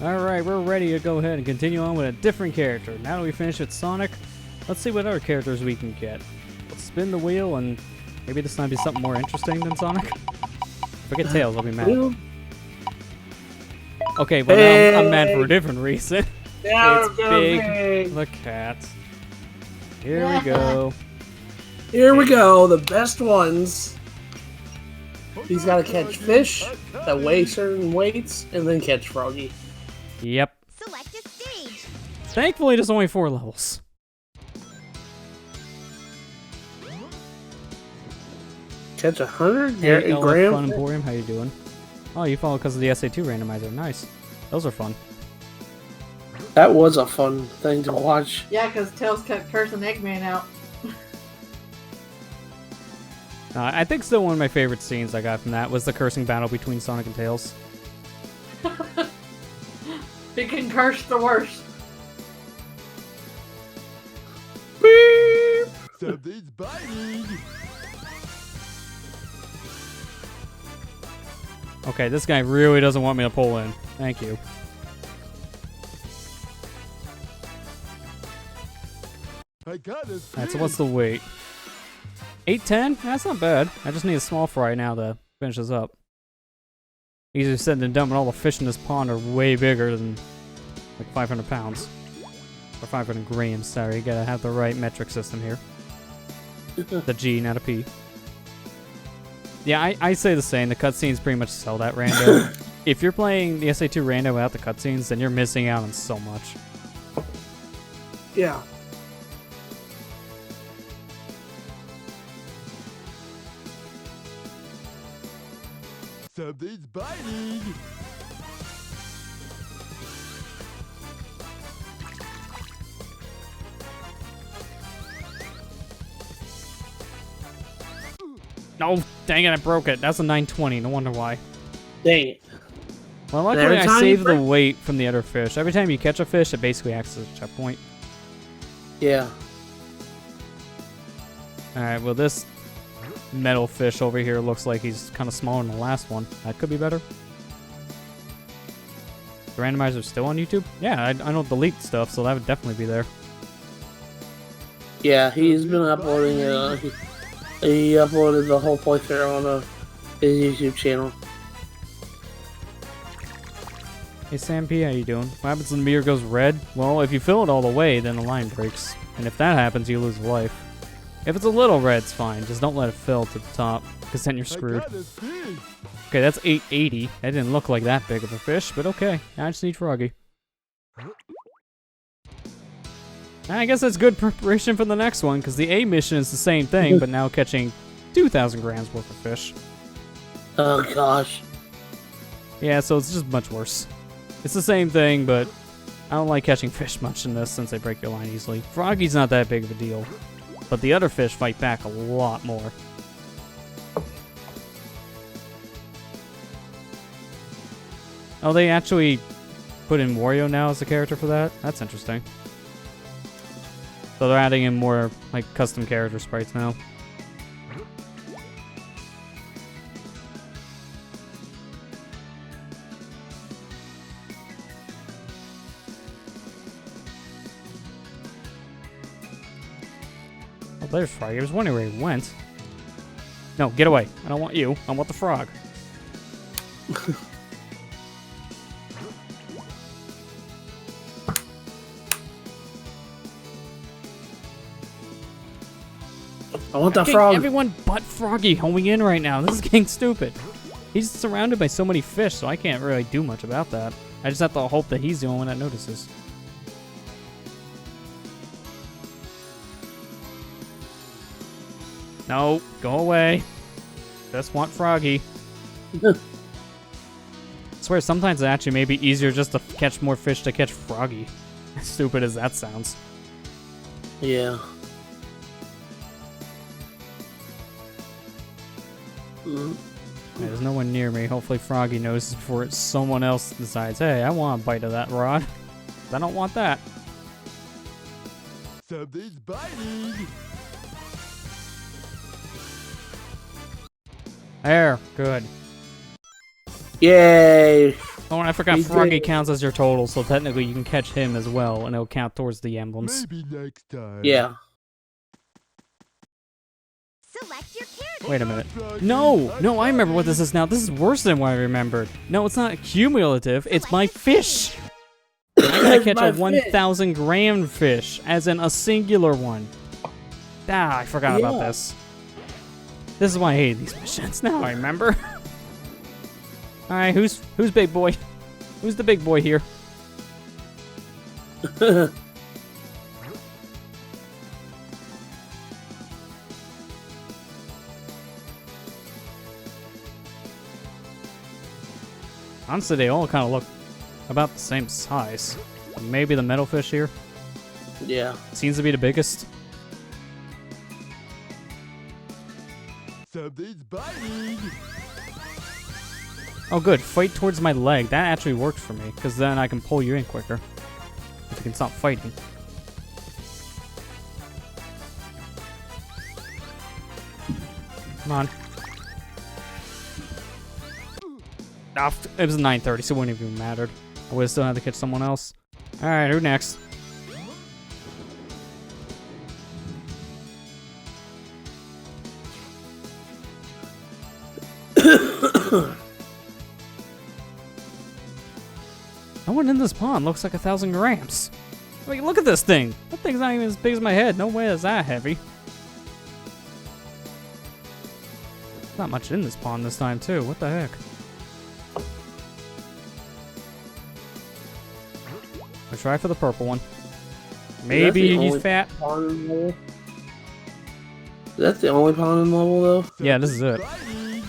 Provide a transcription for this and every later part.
Alright, we're ready to go ahead and continue on with a different character. Now that we finished with Sonic, let's see what other characters we can get. Let's spin the wheel and maybe this time be something more interesting than Sonic. If I get Tails, I'll be mad. Okay, but now I'm mad for a different reason. It's Big the Cat. Here we go. Here we go, the best ones. He's got to catch fish that weigh certain weights and then catch Froggy. Yep. Select a stage. Thankfully, there's only 4 levels. Catch 100 Hey, grams. Fun Emporium, how you doing? Oh, you follow because of the SA2 randomizer. Nice. Those are fun. That was a fun thing to watch. Yeah, because Tails kept cursing Eggman out. I think still one of my favorite scenes I got from that was the cursing battle between Sonic and Tails. He can curse the worst. Beep. Something's biting. Okay, this guy really doesn't want me to pull in. Thank you. I got it. Alright, so what's the weight? 810? That's not bad. I just need a small fry now to finish this up. Easier said than done, but all the fish in this pond are way bigger than like 500 pounds. Or 500 grams, sorry. You gotta have the right metric system here. The G, not a P. Yeah, I say the same. The cutscenes pretty much sell that rando. If you're playing the SA2 rando without the cutscenes, then you're missing out on so much. Yeah. Something's biting. No, dang it, I broke it. That's a 920. No wonder why. Dang it. Well, luckily Every I time saved you the break- weight from the other fish. Every time you catch a fish, it basically acts as a checkpoint. Yeah. Alright, well this metal fish over here looks like he's kind of smaller than the last one. That could be better. The randomizer's still on YouTube? Yeah, I don't delete stuff, so that would definitely be there. Yeah, he's been uploading it. He uploaded the whole playthrough on his YouTube channel. Hey Sam P, how you doing? What happens when the mirror goes red? Well, if you fill it all the way, then the line breaks. And if that happens, you lose life. If it's a little red, it's fine. Just don't let it fill to the top, because then you're screwed. I got a fish. Okay, that's 880. That didn't look like that big of a fish, but okay. I just need Froggy. I guess that's good preparation for the next one, because the A mission is the same thing, but now catching 2,000 grams worth of fish. Oh gosh. Yeah, so it's just much worse. It's the same thing, but I don't like catching fish much in this since they break your line easily. Froggy's not that big of a deal, but the other fish fight back a lot more. Oh, they actually put in Wario now as a character for that? That's interesting. So they're adding in more, like, custom character sprites now. Oh, there's Froggy. I was wondering where he went. No, get away. I don't want you. I want the frog. I want the Okay, frog. everyone but Froggy homing in right now. This is getting stupid. He's surrounded by so many fish, so I can't really do much about that. I just have to hope that he's the only one that notices. No, go away. Just want Froggy. I swear sometimes it actually may be easier just to catch more fish to catch Froggy. As stupid as that sounds. Yeah. Mm. Yeah, there's no one near me. Hopefully Froggy notices before someone else decides, hey, I want a bite of that rod. I don't want that. Something's biting. There, good. Yay! Oh, and I forgot We Froggy did. counts as your total, so technically you can catch him as well, and it'll count towards the emblems. Maybe next time. Yeah. Select your character. Wait a minute. Froggy, No, I remember what this is now. This is worse than what I remembered. No, it's not cumulative. It's my fish. I gotta catch My a fish. 1,000 gram fish, as in a singular one. Ah, I forgot about Yeah. this. This is why I hated these missions. Now I remember. All right, who's big boy? Who's the big boy here? Honestly, they all kind of look about the same size. Maybe the metal fish here Yeah. seems to be the biggest. Something's biting. Oh, good. Fight towards my leg. That actually works for me, because then I can pull you in quicker. If you can stop fighting. Come on. Ah, it was 9:30, so it wouldn't have even mattered. I would have still had to catch someone else. Alright, who next? No one in this pond looks like 1,000 grams. Wait, look at this thing. That thing's not even as big as my head. No way it's that heavy. Not much in this pond this time, too. What the heck? I'll try for the purple one. Maybe the he's only fat. Pond in the level? That's the only pond in the level, though? Yeah, this is it. Biting.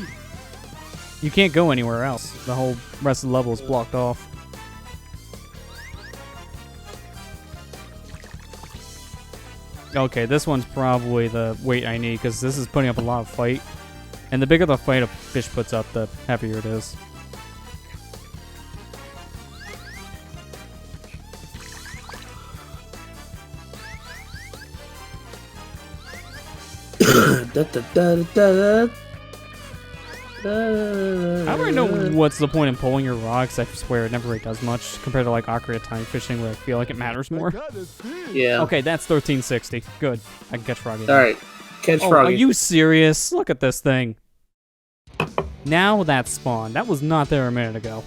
You can't go anywhere else. The whole rest of the level is blocked off. Okay, this one's probably the weight I need, because this is putting up a lot of fight. And the bigger the fight a fish puts up, the heavier it is. Da, da, da, da, da, da. I don't know what's the point in pulling your rocks. I swear it never really does much compared to like Akria time fishing, where I feel like it matters I more. got a fish. Yeah. Okay, that's 1360. Good. I can catch Froggy. now. Alright. Catch Oh, Froggy. are you serious? Look at this thing. Now that's spawned. That was not there a minute ago.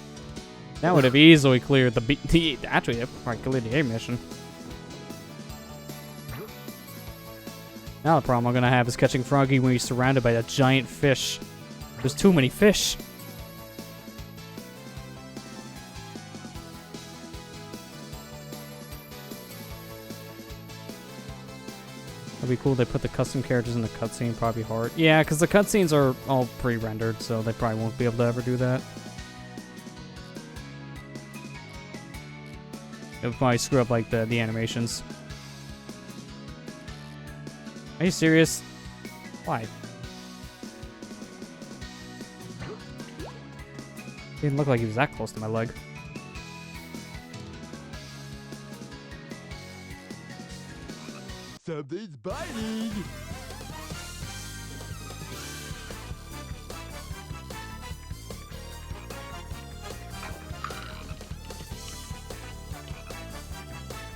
That would have easily cleared actually, it probably cleared the A mission. Now the problem I'm gonna have is catching Froggy when he's surrounded by a giant fish. There's too many fish. That'd be cool. They put the custom characters in the cutscene. Probably hard. Yeah, because the cutscenes are all pre-rendered, so they probably won't be able to ever do that. It would probably screw up like the animations. Are you serious? Why? Didn't look like he was that close to my leg. Something's biting.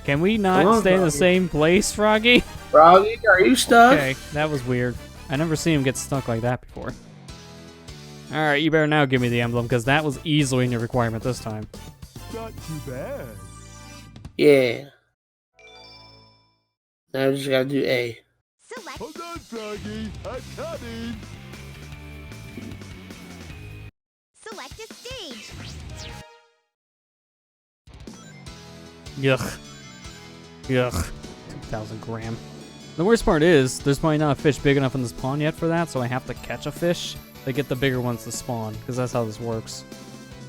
Can we Come not on, stay in the Froggy. same place, Froggy? Froggy, are you stuck? Okay, that was weird. I never seen him get stuck like that before. Alright, you better now give me the emblem, because that was easily in your requirement this time. Not too bad. Yeah. Now I just gotta do A. Select Hold on, Froggy. I'm coming. select a stage. Yuck. Yuck. 2,000 gram. The worst part is, there's probably not a fish big enough in this pond yet for that, so I have to catch a fish to get the bigger ones to spawn, because that's how this works.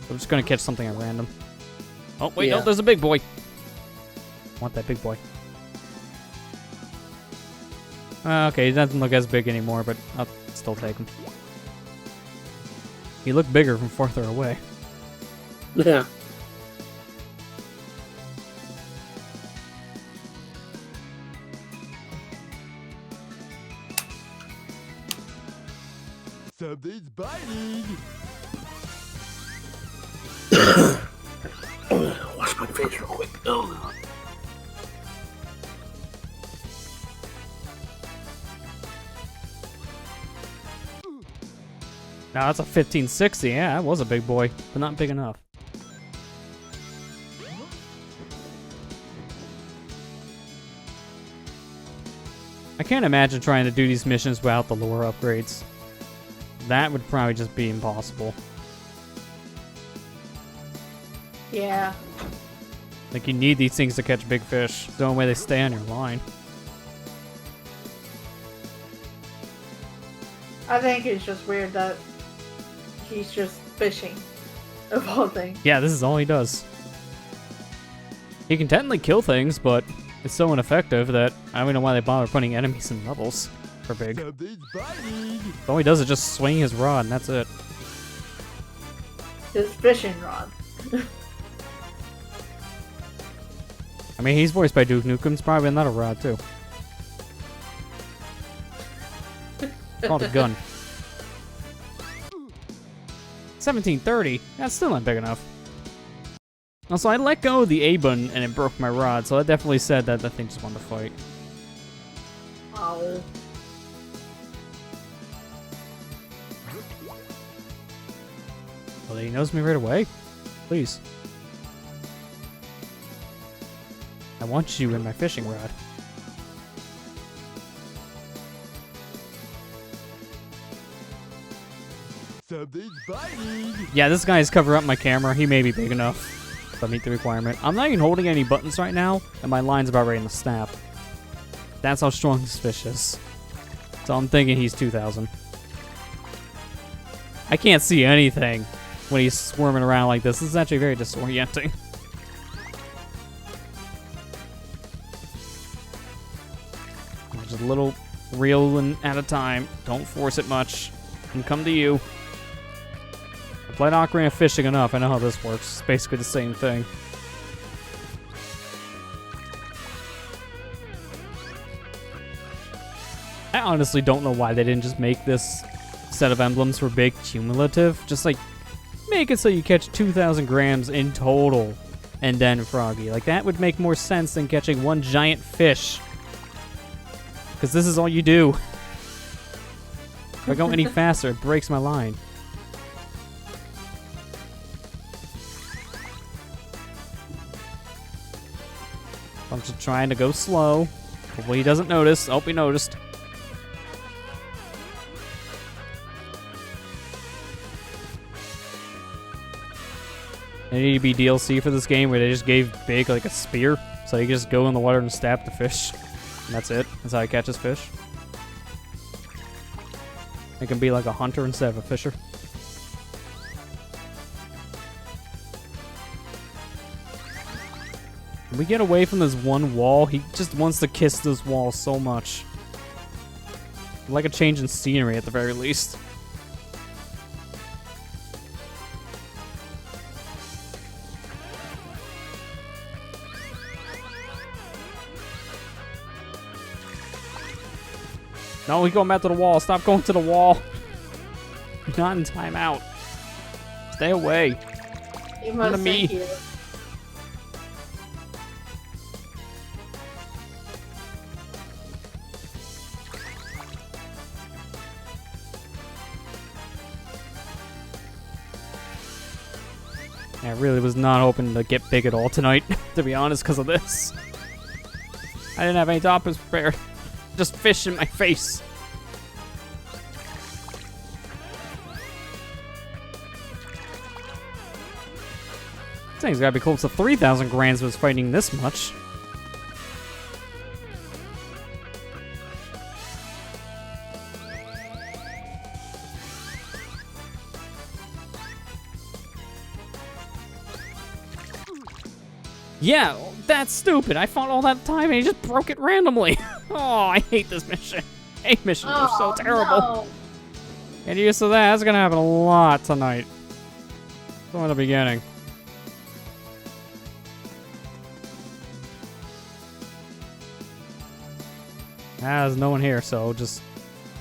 So I'm just gonna catch something at random. Oh, wait, Yeah. no, there's a big boy. I want that big boy. Okay, he doesn't look as big anymore, but I'll still take him. He looked bigger from farther away. Yeah. Something's biting. Now that's a 1560. Yeah, that was a big boy, but not big enough. I can't imagine trying to do these missions without the lure upgrades. That would probably just be impossible. Yeah. Like, you need these things to catch big fish. There's no way they stay on your line. I think it's just weird that he's just fishing, of all things. Yeah, this is all he does. He can technically kill things, but it's so ineffective that I don't even know why they bother putting enemies in levels for big. Something's biting. All he does is just swing his rod, and that's it. His fishing rod. I mean, he's voiced by Duke Nukem's probably another rod, too. It's called a gun. 1730? That's still not big enough. Also, I let go of the A button and it broke my rod, so that definitely said that the thing just wanted to fight. Oh. Well, he knows me right away. Please. I want you in my fishing rod. Something's biting. Yeah, this guy's cover up my camera. He may be big enough to meet the requirement. I'm not even holding any buttons right now, and my line's about ready to snap. That's how strong this fish is. So I'm thinking he's 2,000. I can't see anything when he's swarming around like this. This is actually very disorienting. Just a little reeling at a time. Don't force it much. And come to you. I played Ocarina of Fishing enough. I know how this works. It's basically the same thing. I honestly don't know why they didn't just make this set of emblems for big cumulative. Just like make it so you catch 2,000 grams in total and then Froggy. Like that would make more sense than catching one giant fish. Because this is all you do. If I go any faster, it breaks my line. I'm just trying to go slow. Hopefully he doesn't notice. Oh, he noticed. There need to be DLC for this game where they just gave Big like a spear, so you can just go in the water and stab the fish. And that's it. That's how he catches fish. It can be like a hunter instead of a fisher. Can we get away from this one wall? He just wants to kiss this wall so much. I'd like a change in scenery at the very least. No, he's going back to the wall. Stop going to the wall. You're not in timeout. Stay away. He must to me. think you. I really was not hoping to get big at all tonight, to be honest, because of this. I didn't have any toppers prepared. Just fish in my face. This thing's gotta be close to 3,000 grams was fighting this much. Yeah, that's stupid. I fought all that time and he just broke it randomly. Oh, I hate this mission. Hate missions are so terrible. No. Get used to that. That's gonna happen a lot tonight. From the beginning. There's no one here, so just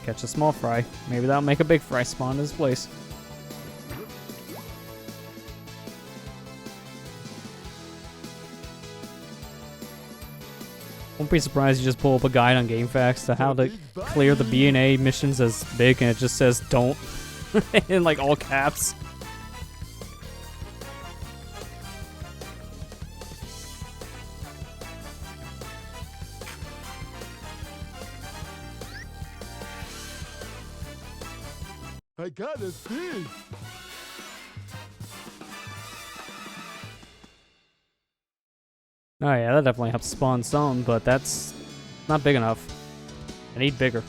catch a small fry. Maybe that'll make a big fry spawn in this place. Won't be surprised you just pull up a guide on GameFAQs to how to clear the B&A missions as big and it just says don't. In like all caps. I got a fish. Oh yeah, that definitely helps spawn some, but that's not big enough. I need bigger.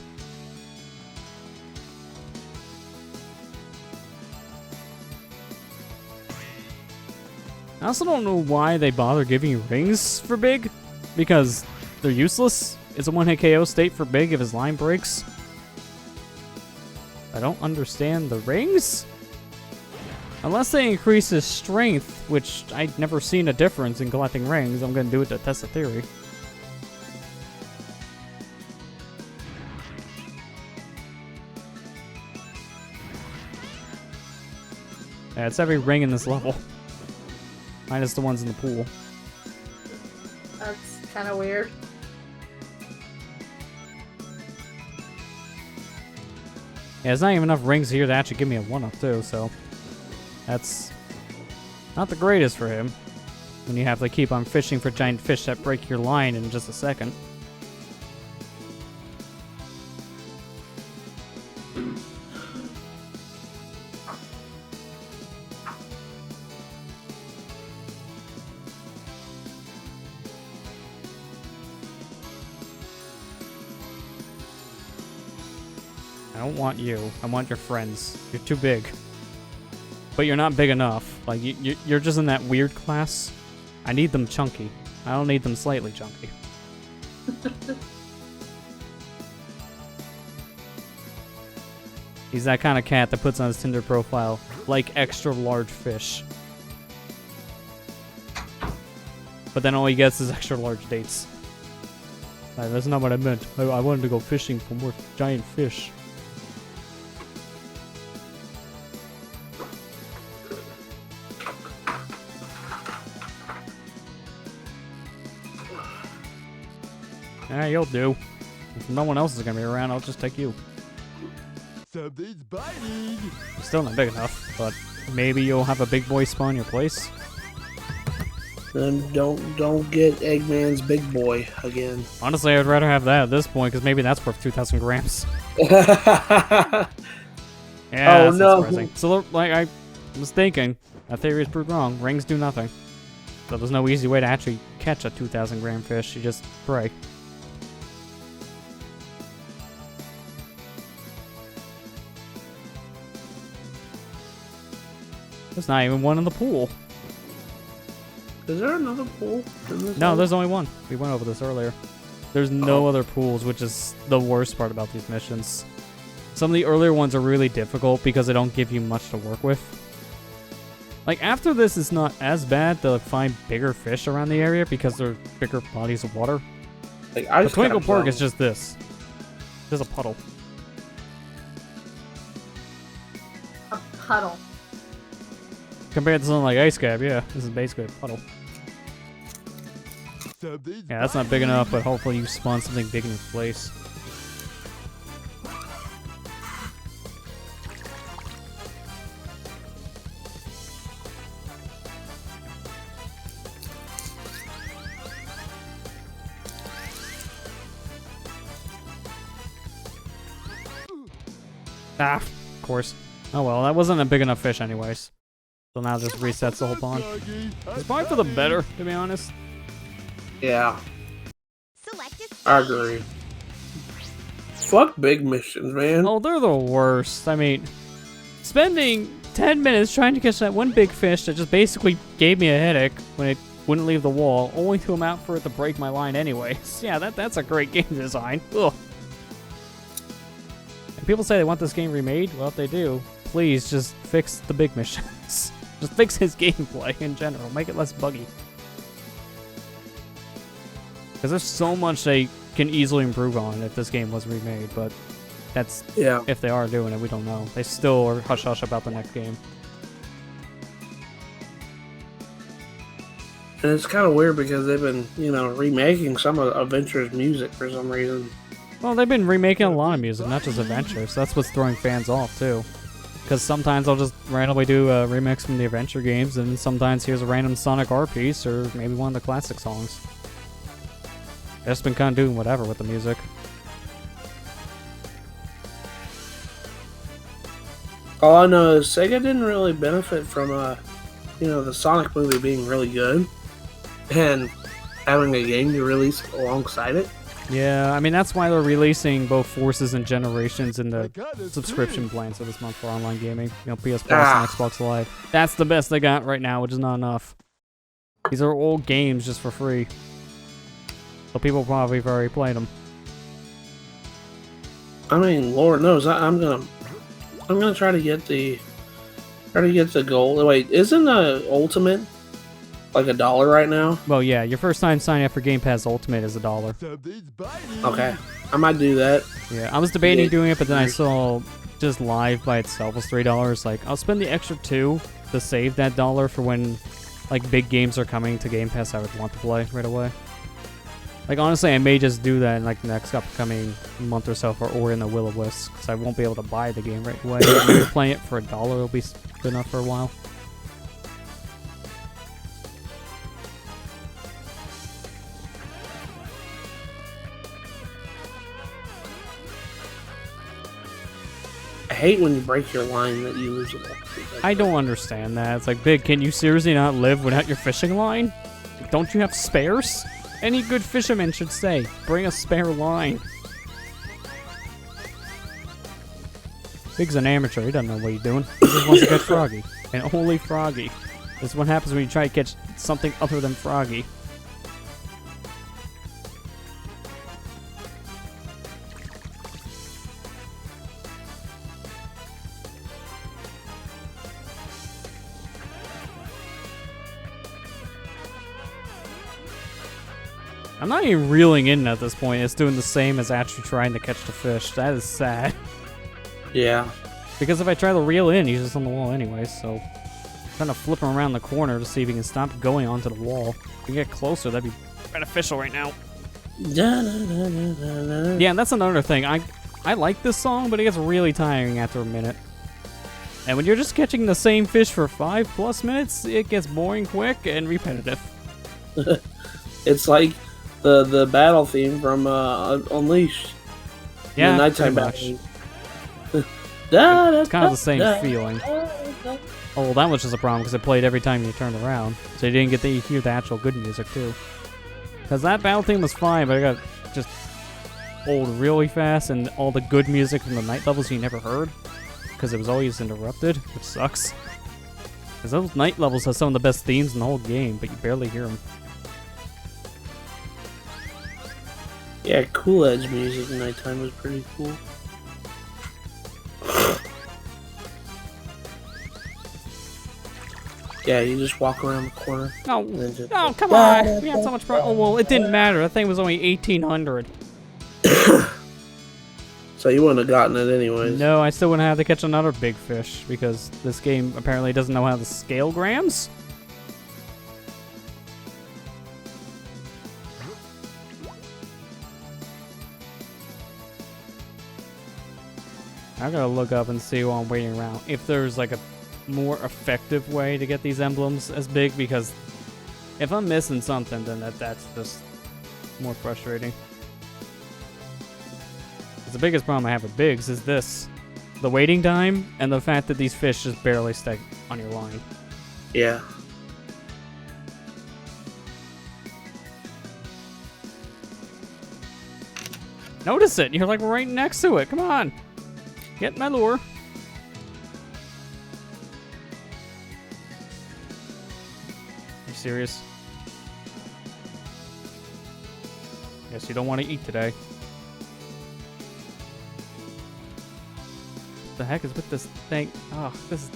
I also don't know why they bother giving you rings for big, because they're useless. It's a one-hit KO state for big if his line breaks. I don't understand the rings? Unless they increase his strength, which I've never seen a difference in collecting rings, I'm gonna do it to test the theory. Yeah, it's every ring in this level. Minus the ones in the pool. That's kind of weird. Yeah, there's not even enough rings here to actually give me a 1-up too, so that's not the greatest for him. When you have to keep on fishing for giant fish that break your line in just a second. I don't want you. I want your friends. You're too big. But you're not big enough. Like, you're just in that weird class. I need them chunky. I don't need them slightly chunky. He's that kind of cat that puts on his Tinder profile, like extra large fish. But then all he gets is extra large dates. That's not what I meant. I wanted to go fishing for more giant fish. Yeah, you'll do. If no one else is gonna be around, I'll just take you. Something's biting. You're still not big enough, but maybe you'll have a big boy spawn your place. Then don't get Eggman's big boy again. Honestly, I'd rather have that at this point, because maybe that's worth 2,000 grams. Oh, Yeah, that's no. surprising. So, like, I was thinking, that theory is proved wrong. Rings do nothing. So there's no easy way to actually catch a 2,000 gram fish. You just pray. There's not even one in the pool. Is there another pool in this No, one? there's only one. We went over this earlier. There's no other pools, which is the worst part about these missions. Some of the earlier ones are really difficult because they don't give you much to work with. Like, after this, it's not as bad to find bigger fish around the area because they're bigger bodies of water. Like, I The just Twinkle got Park bummed. is just this. There's a puddle. A puddle. Compared to something like Ice Cap, yeah, this is basically a puddle. Something's Yeah, that's not big enough, but hopefully you spawn something big in its place. Ah, of course. Oh well, that wasn't a big enough fish anyways. So now it just resets the whole pond. It's probably for the better, to be honest. Yeah, Select a stage. I agree. Fuck big missions, man. Oh, they're the worst. I mean, spending 10 minutes trying to catch that one big fish that just basically gave me a headache when it wouldn't leave the wall, only to amount for it to break my line anyways. Yeah, that's a great game design. Ugh. And people say they want this game remade. Well, if they do, please just fix the big missions. Just fix his gameplay in general. Make it less buggy. Because there's so much they can easily improve on if this game was remade, but that's Yeah. if they are doing it, we don't know. They still are hush-hush about the next game. And it's kind of weird because they've been, remaking some of Adventure's music for some reason. Well, they've been remaking a lot of music, not just Adventure, so that's what's throwing fans off, too. Because sometimes I'll just randomly do a remix from the adventure games, and sometimes here's a random Sonic R piece, or maybe one of the classic songs. I've just been kind of doing whatever with the music. All I know is Sega didn't really benefit from, the Sonic movie being really good and having a game to release alongside it. Yeah, I mean, that's why they're releasing both Forces and Generations in I the got a subscription fish. plan for this month for online gaming. PS Plus and Xbox Live. That's the best they got right now, which is not enough. These are old games just for free. So people probably have already played them. I mean, Lord knows, I'm gonna try to get the gold. Wait, isn't the Ultimate like $1 right now? Well, yeah, your first time signing up for Game Pass Ultimate is $1. Something's biting. Okay, I might do that. Yeah, I was debating Yeah. doing it, but then I saw just Live by itself was $3. Like, I'll spend the extra $2 to save that $1 for when, like, big games are coming to Game Pass I would want to play right away. Like, honestly, I may just do that in, like, the next upcoming month or so for Ori and the Will of Wisps, because I won't be able to buy the game right away. Maybe playing it for $1 will be good enough for a while. I hate when you break your line that you lose a lot. I don't understand that. It's like, Big, can you seriously not live without your fishing line? Don't you have spares? Any good fisherman should say, bring a spare line. Big's an amateur, he doesn't know what he's doing. He just wants to catch Froggy. And only Froggy. This is what happens when you try to catch something other than Froggy. I'm not even reeling in at this point. It's doing the same as actually trying to catch the fish. That is sad. Yeah. Because if I try to reel in, he's just on the wall anyway, so... I'm trying to flip him around the corner to see if he can stop going onto the wall. If we get closer, that'd be beneficial right now. Yeah, that's another thing. I like this song, but it gets really tiring after a minute. And when you're just catching the same fish for 5+ minutes, it gets boring quick and repetitive. It's like the battle theme from Unleashed. Yeah, the nighttime pretty battle. much. It's kind of the same feeling. Oh, well, that was just a problem because it played every time you turned around. So you didn't get to hear the actual good music, too. Because that battle theme was fine, but it got just old really fast, and all the good music from the night levels you never heard. Because it was always interrupted, which sucks. Because those night levels have some of the best themes in the whole game, but you barely hear them. Yeah, Cool Edge music at nighttime was pretty cool. Yeah, you just walk around the corner. Oh, and then just- oh, come on! We had so much pro- Oh, well, it didn't matter. That thing was only 1,800. So you wouldn't have gotten it anyways. No, I still wouldn't have to catch another big fish, because this game apparently doesn't know how to scale grams. I gotta look up and see while I'm waiting around if there's like a more effective way to get these emblems as big, because if I'm missing something, then that's just more frustrating. 'Cause the biggest problem I have with bigs is this: the waiting time and the fact that these fish just barely stay on your line. Yeah. Notice it! You're like right next to it. Come on, get my lure. You serious? Guess you don't want to eat today. What the heck is with this thing? Oh, this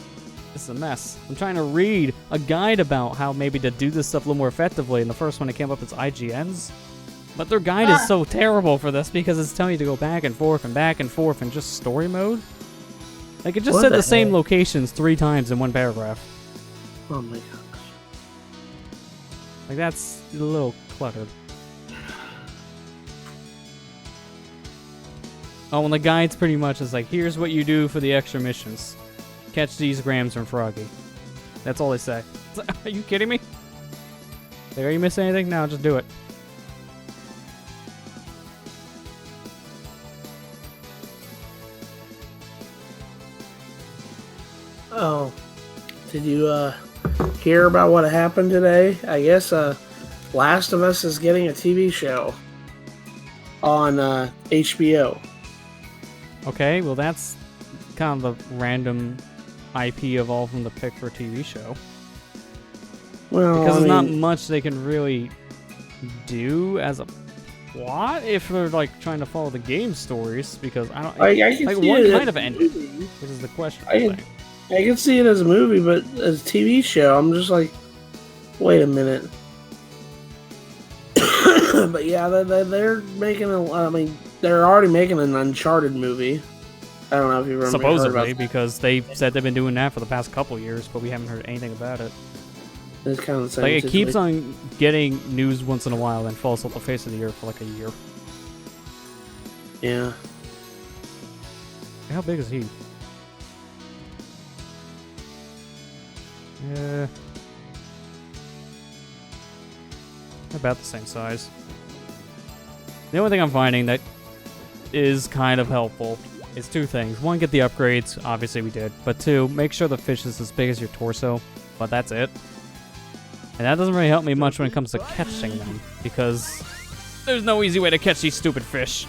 is a mess. I'm trying to read a guide about how maybe to do this stuff a little more effectively, and the first one that came up is IGN's. But their guide is so terrible for this because it's telling you to go back and forth and just story mode. Like, it just What said the the same heck? locations 3 times in one paragraph. Oh my gosh. Like, that's a little cluttered. Oh, and the guide's pretty much is like, here's what you do for the extra missions. catch these grams from Froggy. That's all they say. Are you kidding me? Like, are you missing anything? No, just do it. Oh, did you hear about what happened today? I guess Last of Us is getting a TV show on HBO. Okay, well that's kind of the random IP evolved from the pick for a TV show. Well, Because there's I not mean, much they can really do as a plot if they're like trying to follow the game stories. Because I don't I can like see one it kind as of a ended, movie. which is the question. I can see it as a movie, but as a TV show, I'm just like, wait a minute. But yeah, they're making I mean, they're already making an Uncharted movie. I don't know if you remember. Supposedly, because they said they've been doing that for the past couple years, but we haven't heard anything about it. It's kind of the same. Like, it situation. keeps on getting news once in a while, then falls off the face of the earth for like a year. Yeah. How big is he? Yeah. About the same size. The only thing I'm finding that is kind of helpful is two things. One, get the upgrades. Obviously we did. But two, make sure the fish is as big as your torso. But that's it. And that doesn't really help me much when it comes to catching them. Because there's no easy way to catch these stupid fish.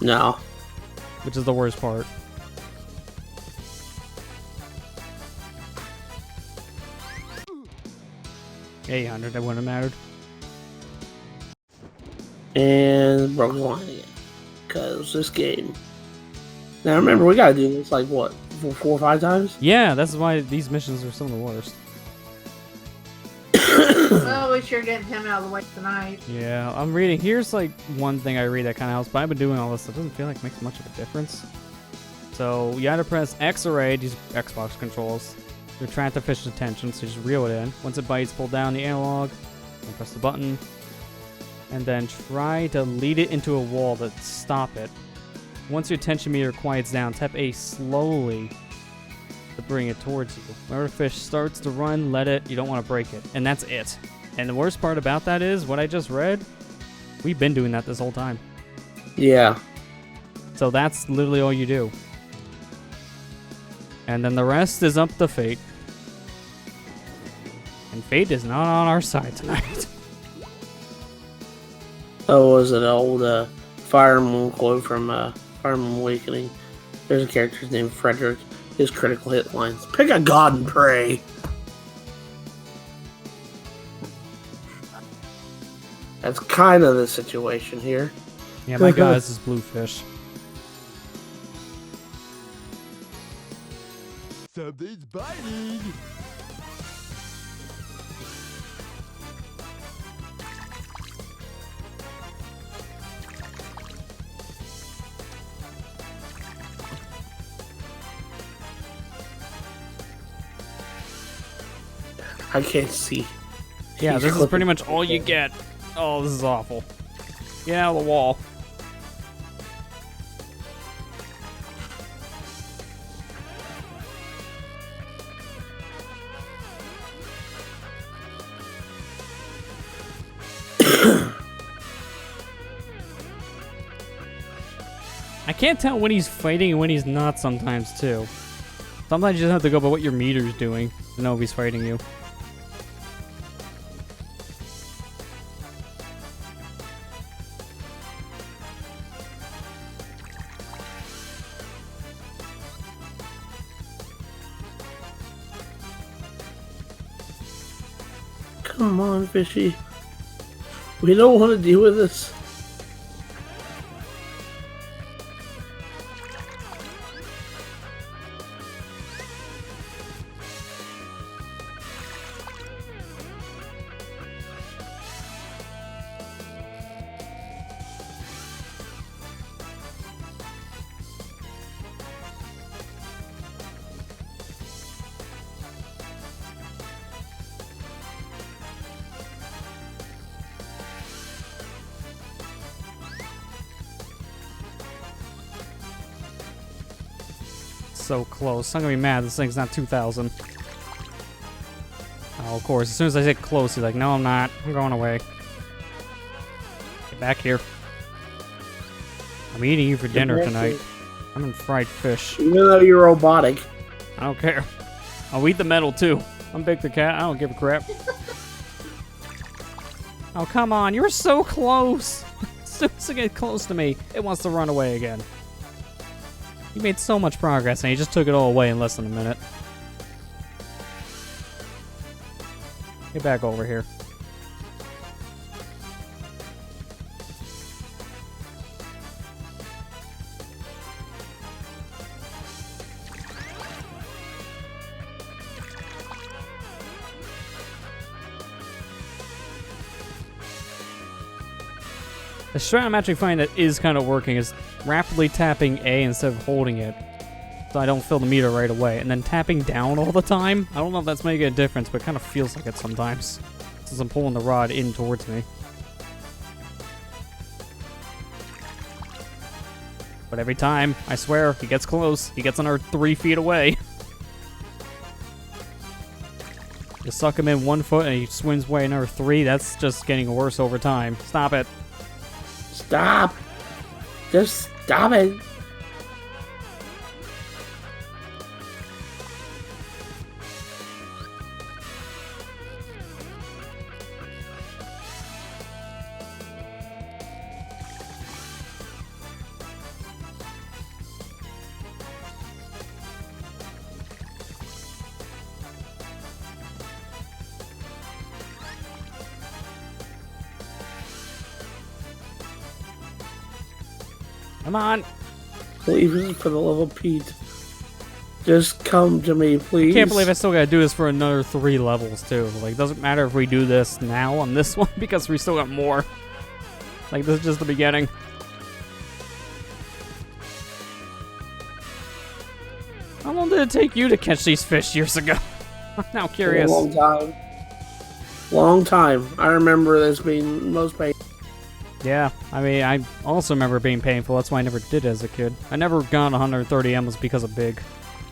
No. Which is the worst part. Yeah, 800, that wouldn't have mattered. And broke the line again. Because this game. Now remember, we gotta do this like what? 4 or 5 times? Yeah, that's why these missions are some of the worst. Well, we sure getting him out of the way tonight. Yeah, I'm reading. Here's like one thing I read that kind of helps, but I've been doing all this. It doesn't feel like it makes much of a difference. So you either press X or A, these Xbox controls, to attract the fish's attention, so you just reel it in. Once it bites, pull down the analog, and press the button, and then try to lead it into a wall to stop it. Once your attention meter quiets down, tap A slowly to bring it towards you. Whenever the fish starts to run, let it. You don't want to break it. And that's it. And the worst part about that is, what I just read, we've been doing that this whole time. Yeah. So that's literally all you do. And then the rest is up to fate. And fate is not on our side tonight. Oh, was it old Fire Emblem quote from Fire Emblem Awakening? There's a character named Frederick. His critical hit lines: "Pick a god and pray." That's kind of the situation here. Yeah, my god, this is bluefish. Something's biting. I can't see. Yeah, He's this is clipping- pretty much all you get. Oh, this is awful. Get out of the wall. I can't tell when he's fighting and when he's not sometimes, too. Sometimes you just have to go by what your meter's doing to know if he's fighting you. Come on, fishy. We don't want to deal with this. so close. I'm gonna be mad this thing's not 2,000. Oh, of course, as soon as I get close, he's like, no, I'm not. I'm going away. Get back here. I'm eating you for dinner tonight. I'm in fried fish. Even though you're robotic. I don't care. I'll eat the metal, too. I'm Big the Cat. I don't give a crap. Oh, come on. You were so close. As soon as it gets close to me, it wants to run away again. You made so much progress, and you just took it all away in less than a minute. Get back over here. The strat I'm actually finding that is kind of working is rapidly tapping A instead of holding it, so I don't fill the meter right away, and then tapping down all the time. I don't know if that's making a difference, but it kind of feels like it sometimes, since I'm pulling the rod in towards me. But every time, I swear, he gets close. He gets another 3 feet away. You suck him in 1 foot and he swims away another 3. That's just getting worse over time. Stop it. Stop! Just stop it! Come on. Please, for the love of Pete. Just come to me, please. I can't believe I still gotta do this for another 3 levels, too. Like, doesn't matter if we do this now on this one, because we still got more. Like, this is just the beginning. How long did it take you to catch these fish years ago? I'm now curious. A long time. Long time. I remember this being most painful. Yeah, I mean, I also remember it being painful. That's why I never did it as a kid. I never got 130 emblems because of Big.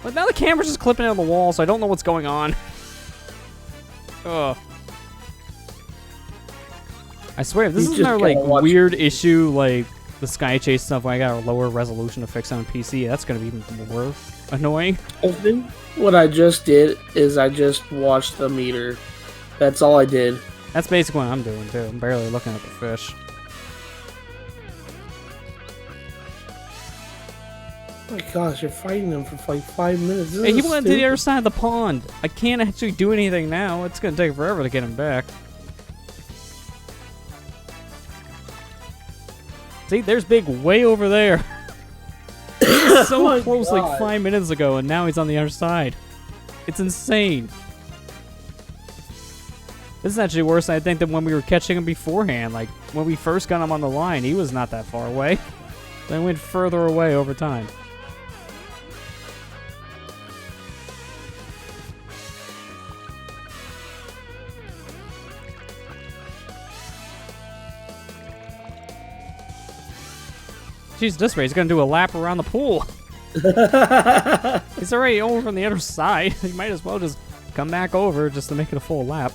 But now the camera's just clipping out the wall, so I don't know what's going on. Ugh. I swear, if this is another, like, weird issue, like the Sky Chase stuff where I got a lower resolution to fix on PC, that's gonna be even more annoying. I think what I just did is I just watched the meter. That's all I did. That's basically what I'm doing, too. I'm barely looking at the fish. Oh my gosh, you're fighting them for like 5 minutes. Hey, he went to the other side of the pond. I can't actually do anything now. It's gonna take forever to get him back. See, there's Big way over there. So Oh close God. like 5 minutes ago, and now he's on the other side. It's insane. This is actually worse, I think, than when we were catching him beforehand. Like, when we first got him on the line, he was not that far away. Then went further away over time. Jeez, this rate, he's gonna do a lap around the pool. He's already over on the other side. He might as well just come back over just to make it a full lap.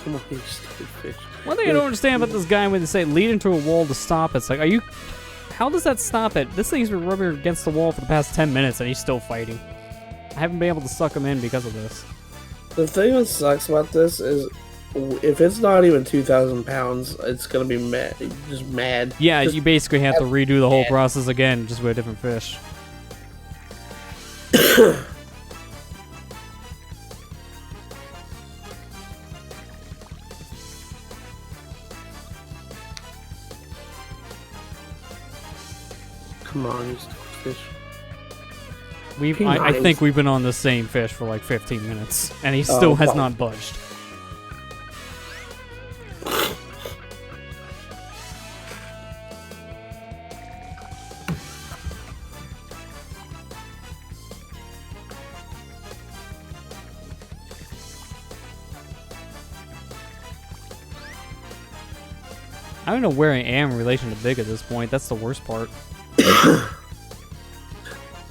Come on, you stupid fish. One thing I don't understand about this guy when they say lead into a wall to stop, it's like, are you... How does that stop it? This thing's been rubbing against the wall for the past 10 minutes and he's still fighting. I haven't been able to suck him in because of this. The thing that sucks about this is, if it's not even 2,000 pounds, it's gonna be mad. Just mad. Yeah, Just you basically have to redo the whole mad. process again, just with a different fish. Come on, you stupid fish. I think we've been on the same fish for like 15 minutes, and he still has not budged. I don't know where I am in relation to big at this point. That's the worst part.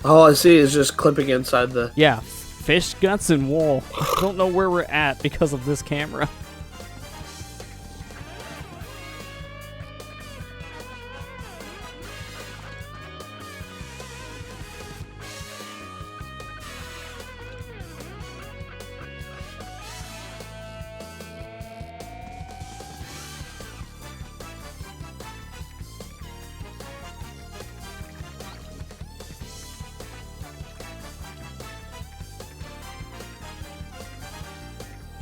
All I see is just clipping inside the. Yeah, fish guts and wall. I don't know where we're at because of this camera.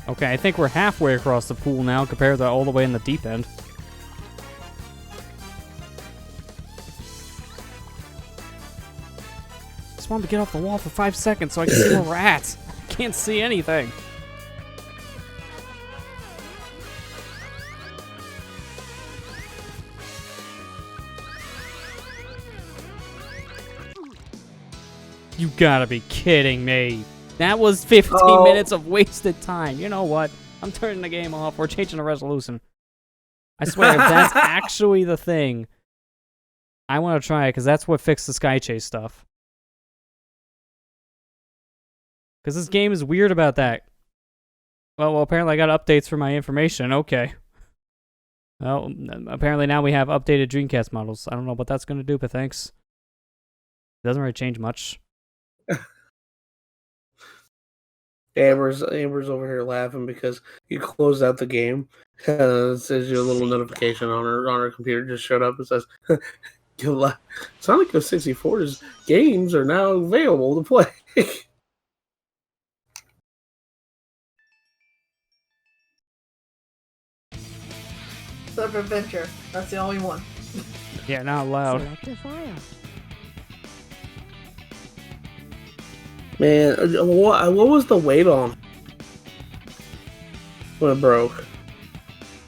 Okay, I think we're halfway across the pool now compared to all the way in the deep end. Just wanted to get off the wall for 5 seconds so I can see where we're at. I can't see anything. You gotta be kidding me. That was 15 minutes of wasted time. You know what? I'm turning the game off. We're changing the resolution. I swear, if that's actually the thing, I want to try it, because that's what fixed the Sky Chase stuff. Because this game is weird about that. Well, apparently I got updates for my information. Okay. Well, apparently now we have updated Dreamcast models. I don't know what that's going to do, but thanks. It doesn't really change much. Amber's over here laughing because you closed out the game. It says your little notification on her computer just showed up and says, "Sonic 64's games are now available to play." Sub Adventure. That's the only one. Yeah, not allowed. Select a file. Man, what was the weight on when it broke?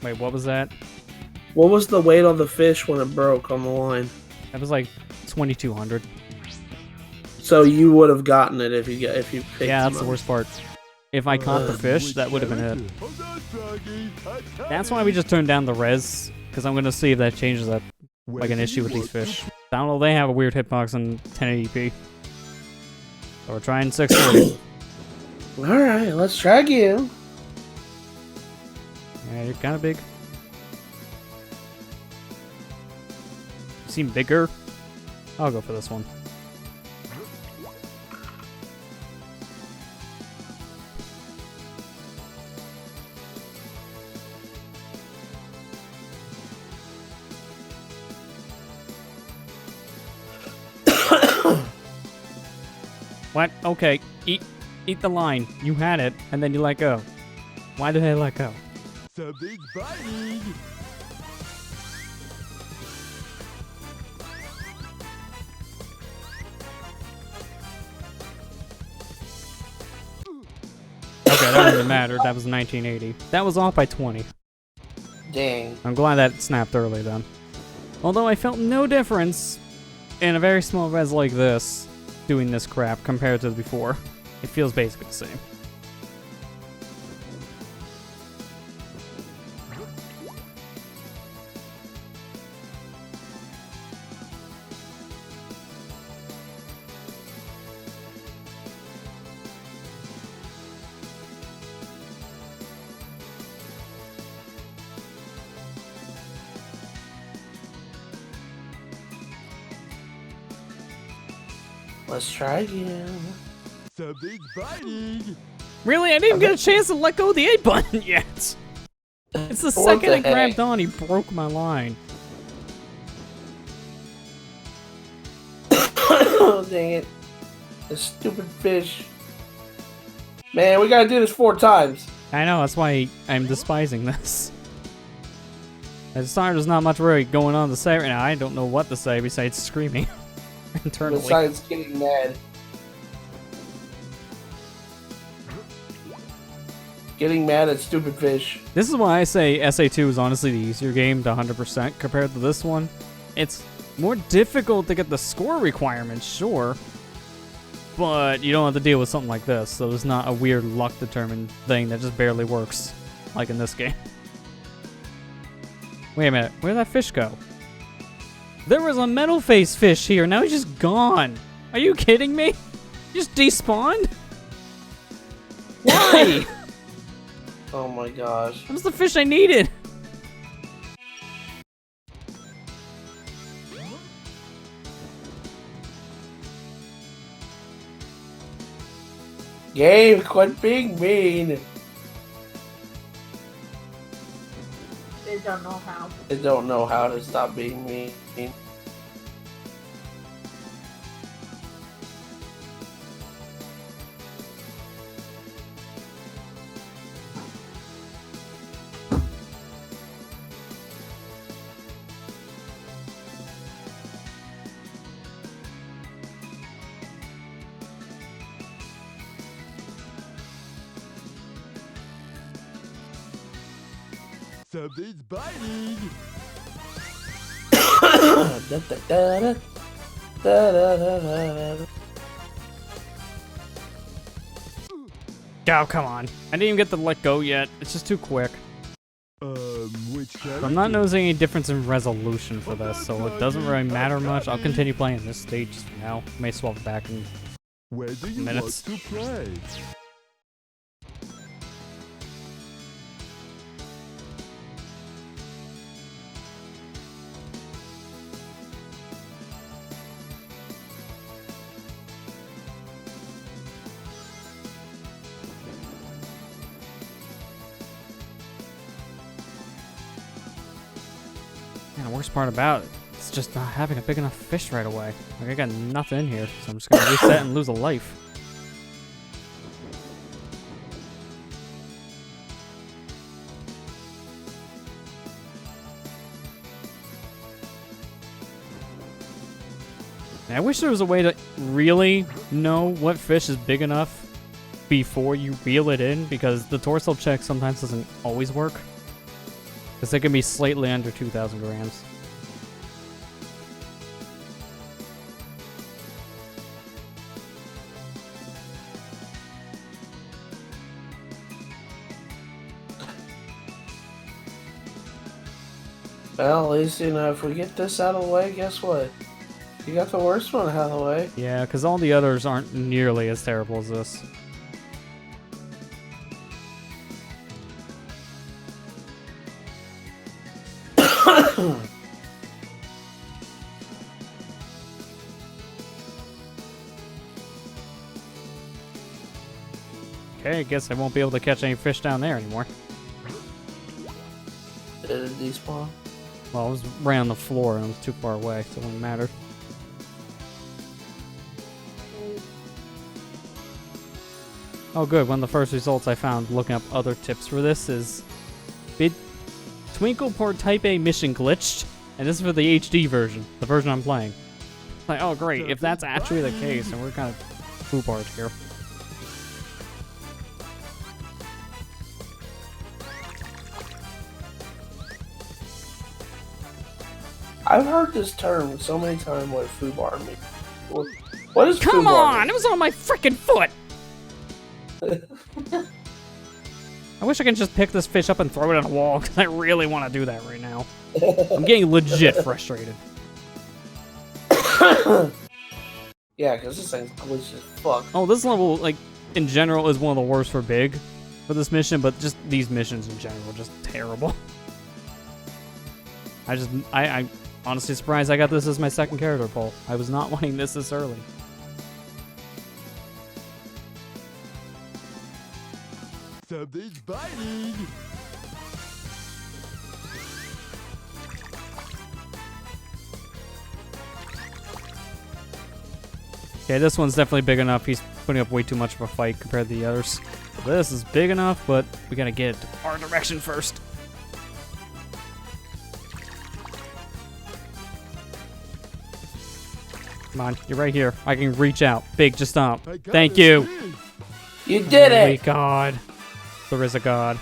Wait, what was that? What was the weight on the fish when it broke on the line? That was like 2,200. So you would have gotten it if you picked Yeah, that's them the up. worst part. If I caught the fish, that would have been it. That's why we just turned down the res, because I'm going to see if that changes that, like, an issue with these fish. I don't know, they have a weird hitbox in 1080p. So we're trying 640. Alright, let's try again. Yeah, you're kind of big. You seem bigger. I'll go for this one. What? Okay. Eat the line. You had it, and then you let go. Why did I let go? Something's biting. Okay, that doesn't matter. That was 1980. That was off by 20. Dang. I'm glad that snapped early then. Although I felt no difference in a very small res like this doing this crap compared to before. It feels basically the same. Let's try again. Something's biting. Really? I didn't get a chance to let go of the A button yet. It's the What second the I grabbed heck? on, he broke my line. Oh, dang it. This stupid fish. Man, we gotta do this 4 times. I know, that's why I'm despising this. As sorry, there's not much really going on to say right now. I don't know what to say besides screaming internally. Besides getting mad. Getting mad at stupid fish. This is why I say SA2 is honestly the easier game to 100% compared to this one. It's more difficult to get the score requirements, sure, but you don't have to deal with something like this, so there's not a weird luck-determined thing that just barely works, like in this game. Wait a minute, where'd that fish go? There was a metal face fish here, now he's just gone. Are you kidding me? He just despawned? Why? Oh my gosh. That was the fish I needed. Game, quit being mean. They don't know how. They don't know how to stop being mean. Something's biting. Oh, come on. I didn't even get to let go yet. It's just too quick. Which character? I'm not noticing any difference in resolution for this, so it doesn't really matter much. I'll continue playing this stage just for now. May swap back in Where do you minutes. want to play? Man, the worst part about it, it's just not having a big enough fish right away. Like, I got nothing in here, so I'm just gonna reset and lose a life. And I wish there was a way to really know what fish is big enough before you reel it in, because the torso check sometimes doesn't always work. Because it can be slightly under 2,000 grams. Well, at least, you know, if we get this out of the way, guess what? You got the worst one out of the way. Yeah, because all the others aren't nearly as terrible as this. Okay, I guess I won't be able to catch any fish down there anymore. Did it despawn? Well, I was right on the floor and I was too far away, so it wouldn't matter. Oh good, one of the first results I found looking up other tips for this is Twinkle Port Type A mission glitched, and this is for the HD version, the version I'm playing. It's like, oh great, if that's actually the case, then we're kind of foobarred here. I've heard this term so many times. What foobar means? What is Come foobar on, mean? it was on my freaking foot! I wish I could just pick this fish up and throw it at a wall, because I really want to do that right now. I'm getting legit frustrated. Yeah, because this thing's glitchy as fuck. Oh, this level, like, in general, is one of the worst for big for this mission, but just these missions in general are just terrible. I'm honestly surprised I got this as my second character pull. I was not wanting this early. Something's biting. Okay, this one's definitely big enough. He's putting up way too much of a fight compared to the others. This is big enough, but we gotta get it our direction first. Come on, you're right here. I can reach out. Big, just stop. I got Thank a you. fish. You did Holy it! God. There is a God.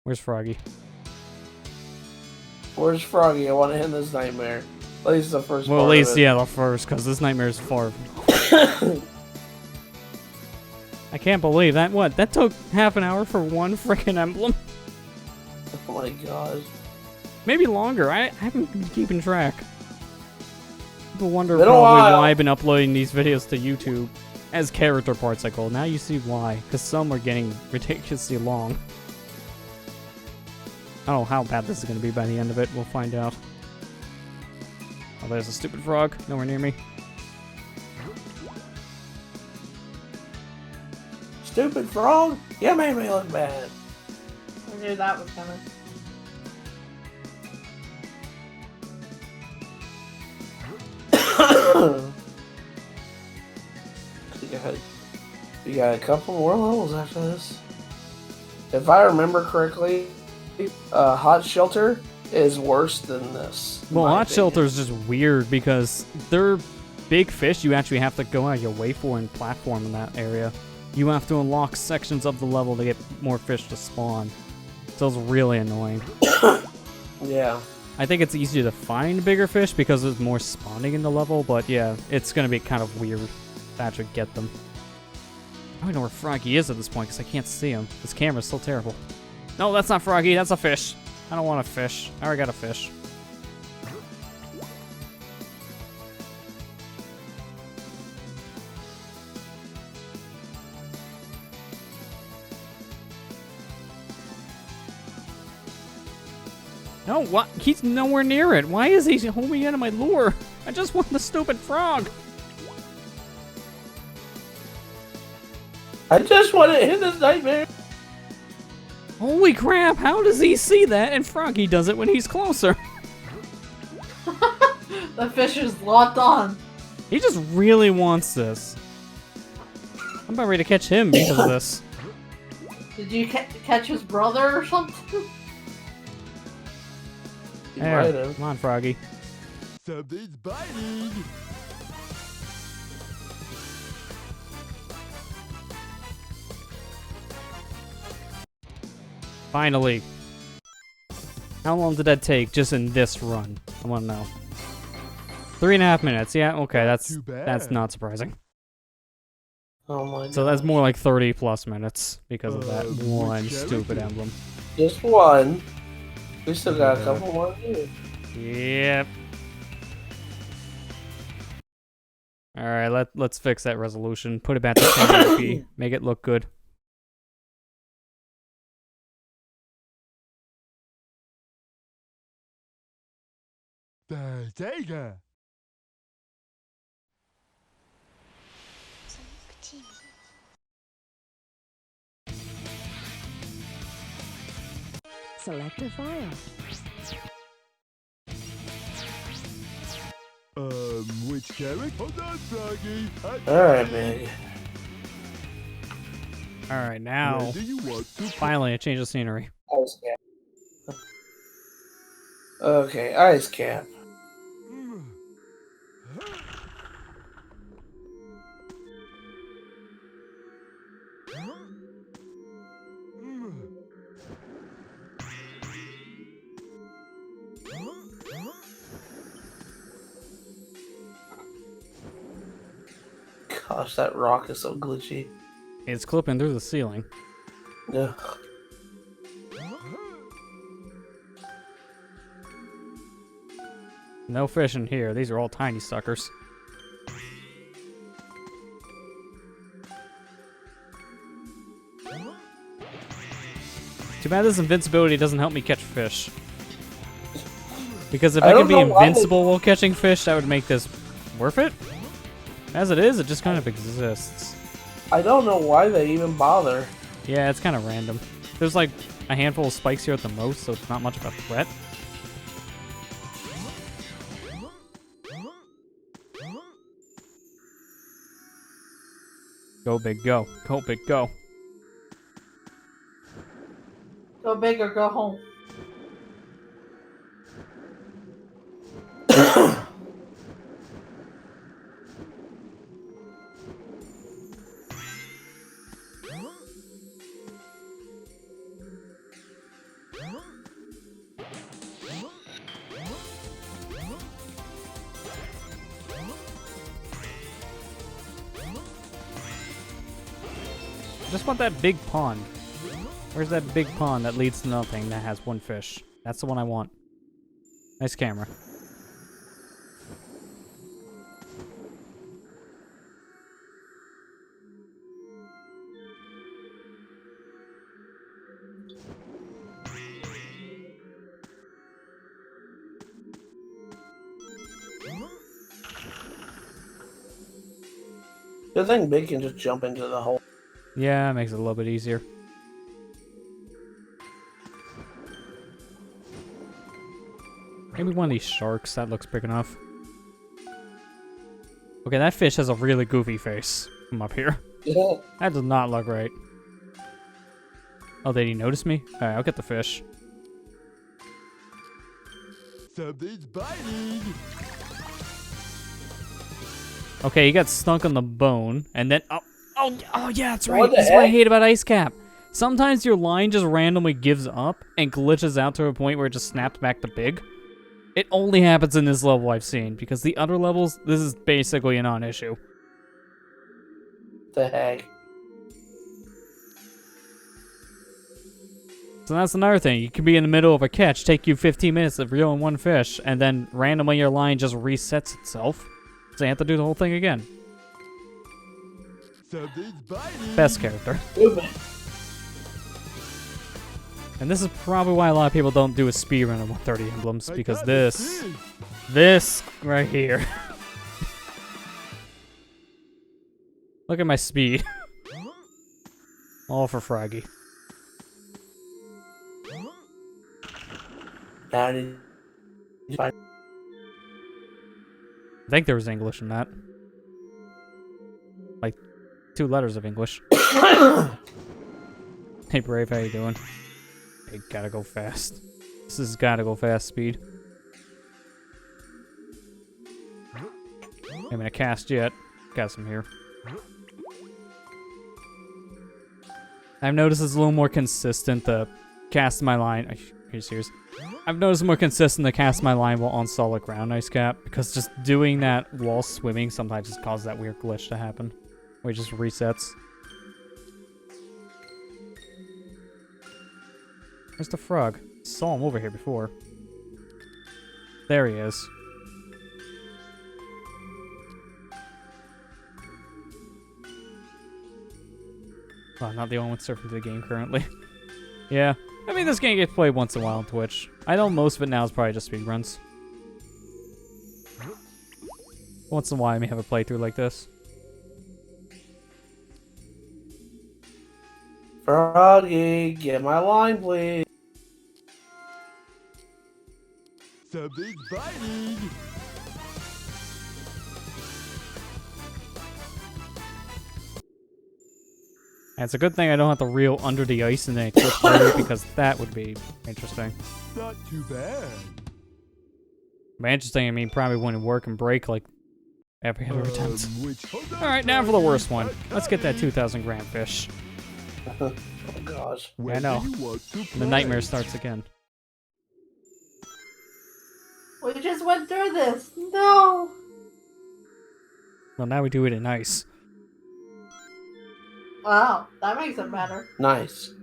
Where's Froggy? Where's Froggy? I want to end this nightmare. At least the first Well, at part least, of it. yeah, the first, because this nightmare is far. I can't believe that. What? That took half an hour for one freaking emblem? Oh my god. Maybe longer. I haven't been keeping track. People wonder Been a probably while. why I've been uploading these videos to YouTube as character parts I call. Now you see why. Because some are getting ridiculously long. I don't know how bad this is going to be by the end of it. We'll find out. Oh, there's a stupid frog. Nowhere near me. Stupid frog? You made me look bad. I knew that was coming. We got a couple more levels after this. If I remember correctly, Hot Shelter is worse than this. in Well, my Hot opinion. Shelter is just weird because they're big fish you actually have to go out of your way for and platform in that area. You have to unlock sections of the level to get more fish to spawn. So it's really annoying. Yeah. I think it's easier to find bigger fish because there's more spawning in the level, but yeah, it's gonna be kind of weird to actually get them. I don't know where Froggy is at this point because I can't see him. This camera's still terrible. No, that's not Froggy, that's a fish. I don't want a fish. I already got a fish. No, what? He's nowhere near it. Why is he homing into my lure? I just want the stupid frog. I just want to hit this nightmare. Holy crap, how does he see that? And Froggy does it when he's closer. The fish is locked on. He just really wants this. I'm about ready to catch him because of this. Did you catch his brother or something? You There, might have. come on, Froggy. Something's biting. Finally. How long did that take just in this run? I want to know. 3.5 minutes. Yeah, okay, that's Too bad. not surprising. Oh my So god. that's more like 30 plus minutes because of that which one character? stupid emblem. Just one. We still got a Yeah. couple more to do. Yep. Alright, let's fix that resolution. Put it back to 1080p. Make it look good. Tiger. Select a file. Which character? Hold on, Froggy. Alright, man. Alright, now, Where do you want to finally, a change of scenery. Ice cap. Okay, ice cap. Gosh, that rock is so glitchy. It's clipping through the ceiling. Yeah. No fish in here. These are all tiny suckers. Too bad this invincibility doesn't help me catch fish. Because if I I don't could be know why they- invincible while catching fish, that would make this worth it. As it is, it just kind of exists. I don't know why they even bother. Yeah, it's kind of random. There's like a handful of spikes here at the most, so it's not much of a threat. Go big, go. Go big, go. Go big or go home. I just want that big pond. Where's that big pond that leads to nothing that has one fish? That's the one I want. Nice camera. Good thing Big can just jump into the hole. Yeah, makes it a little bit easier. Maybe one of these sharks. That looks big enough. Okay, that fish has a really goofy face from up here. Yeah. That does not look right. Oh, did he notice me? Alright, I'll get the fish. Something's biting. Okay, he got stunk on the bone, and then oh yeah, that's right. What the This is what I heck? hate about Ice Cap. Sometimes your line just randomly gives up and glitches out to a point where it just snaps back to big. It only happens in this level I've seen, because the other levels, this is basically a non-issue. The heck? So that's another thing. You could be in the middle of a catch, take you 15 minutes of reeling one fish, and then randomly your line just resets itself. So you have to do the whole thing again. Something's biting. Best character. Stupid. And this is probably why a lot of people don't do a speedrun of 130 emblems, I because got a this fish. right here. Look at my speed. All for Froggy. Now did you find I think there was English in that. Like, 2 letters of English. Hey Brave, how you doing? Hey, gotta go fast. This is gotta go fast speed. I'm gonna cast yet. Got some here. I've noticed it's a little more consistent to cast my line. Are you serious? I've noticed more consistent to cast my line while on solid ground, Ice Cap, because just doing that while swimming sometimes just causes that weird glitch to happen, where it just resets. Where's the frog? Saw him over here before. There he is. Well, I'm not the only one surfing the game currently. Yeah. I mean, this game gets played once in a while on Twitch. I know most of it now is probably just speedruns. Once in a while, I may have a playthrough like this. Froggy, get my line, please. Something's biting. And it's a good thing I don't have to reel under the ice and then clip through, because that would be interesting. Not too bad. By interesting, I mean probably wouldn't work and break like every other attempt. Hold on, Alright, now for the worst Froggy. one. Let's get that 2,000 gram fish. Oh gosh. When I know. do you want to And the play? nightmare starts again. We just went through this. No. Well, now we do it in ice. Wow, that makes it better. Nice.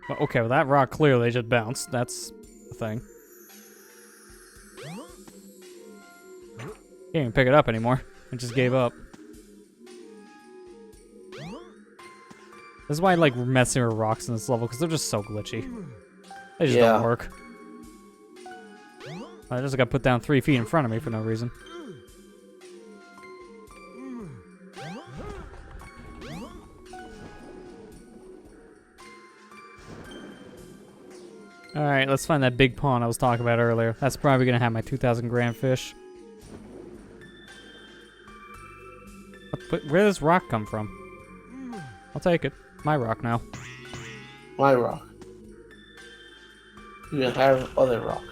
Well, okay, well that rock clearly just bounced. That's the thing. Can't even pick it up anymore. It just gave up. This is why I like messing with rocks in this level, because they're just so glitchy. They just Yeah. don't work. I just got put down 3 feet in front of me for no reason. Alright, let's find that big pond I was talking about earlier. That's probably gonna have my 2,000 gram fish. But where does this rock come from? I'll take it. My rock now. My rock. You can have other rock.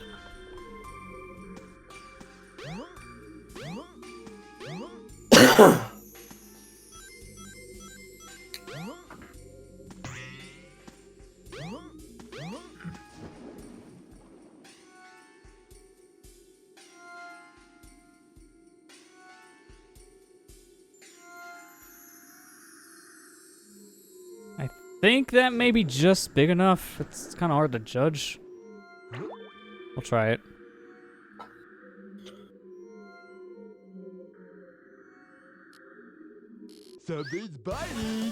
think that may be just big enough. It's kind of hard to judge. We'll try it. Something's biting.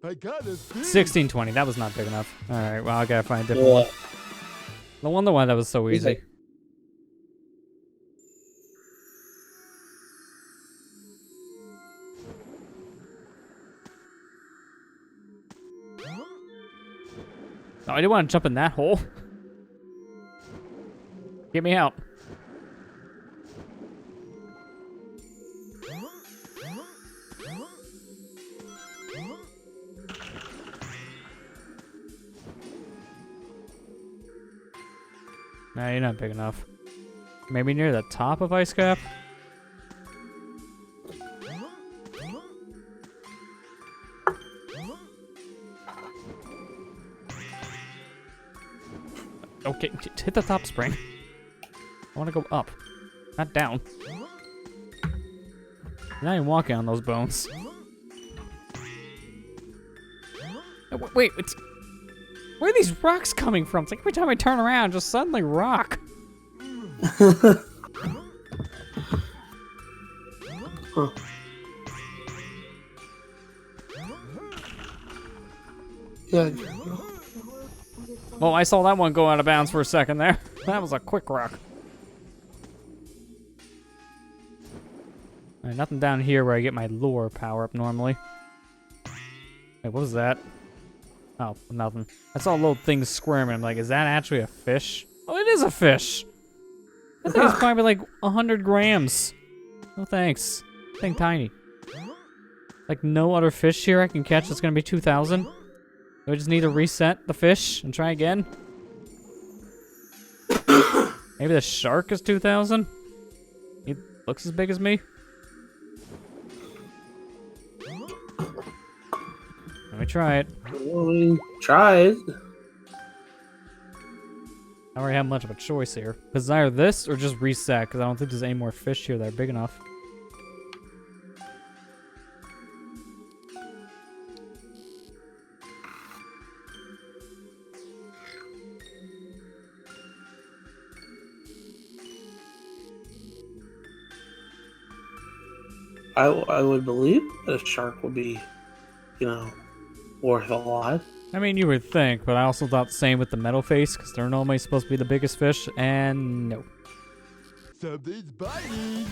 I got a fish. 1620. That was not big enough. All right. Well, I gotta find a different one. No wonder why that was so He's easy. like- No, I didn't want to jump in that hole. Get me out. No, you're not big enough. Maybe near the top of Ice Cap? Okay, hit the top spring. I want to go up, not down. Now you're walking on those bones. Oh, wait, where are these rocks coming from? It's like every time I turn around, just suddenly rock. Huh. Yeah. Well, I saw that one go out of bounds for a second there. That was a quick rock. Alright, nothing down here where I get my lure power up normally. Wait, what was that? Oh, nothing. I saw little things squirming. I'm like, is that actually a fish? Oh, it is a fish! That thing is probably like 100 grams. No thanks. Thing tiny. Like no other fish here I can catch that's gonna be 2,000? Do I just need to reset the fish and try again? Maybe the shark is 2,000? He looks as big as me? Let me try it. We tried. I don't really have much of a choice here. Because it's either this or just reset, because I don't think there's any more fish here that are big enough. I would believe that a shark would be, worth a lot. I mean, you would think, but I also thought the same with the metal face, because they're normally supposed to be the biggest fish, and no. Something's biting.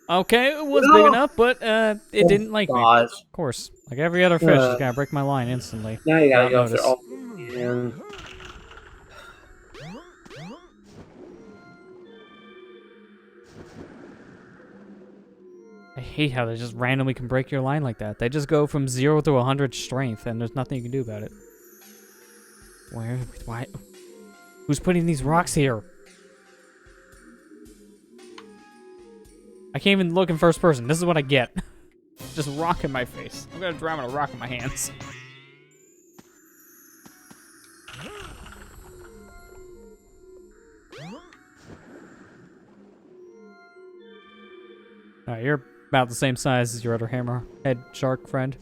Okay, it was No. big enough, but it didn't like me. God. Of course. Like every other fish, it's gonna break my line instantly. Now you gotta Without go through notice. all again. I hate how they just randomly can break your line like that. They just go from 0 to 100 strength, and there's nothing you can do about it. Where? Why? Who's putting these rocks here? I can't even look in first person. This is what I get. Just rock in my face. I'm gonna drown with a rock in my hands. Alright, you're about the same size as your other hammerhead shark friend.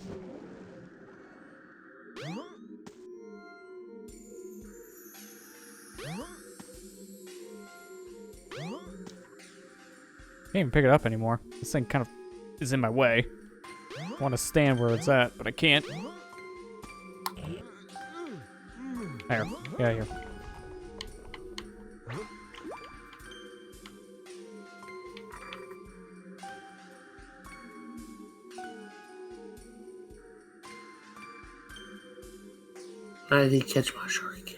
Can't even pick it up anymore. This thing kind of is in my way. I want to stand where it's at, but I can't. There. Get out of here. I did catch my shark again.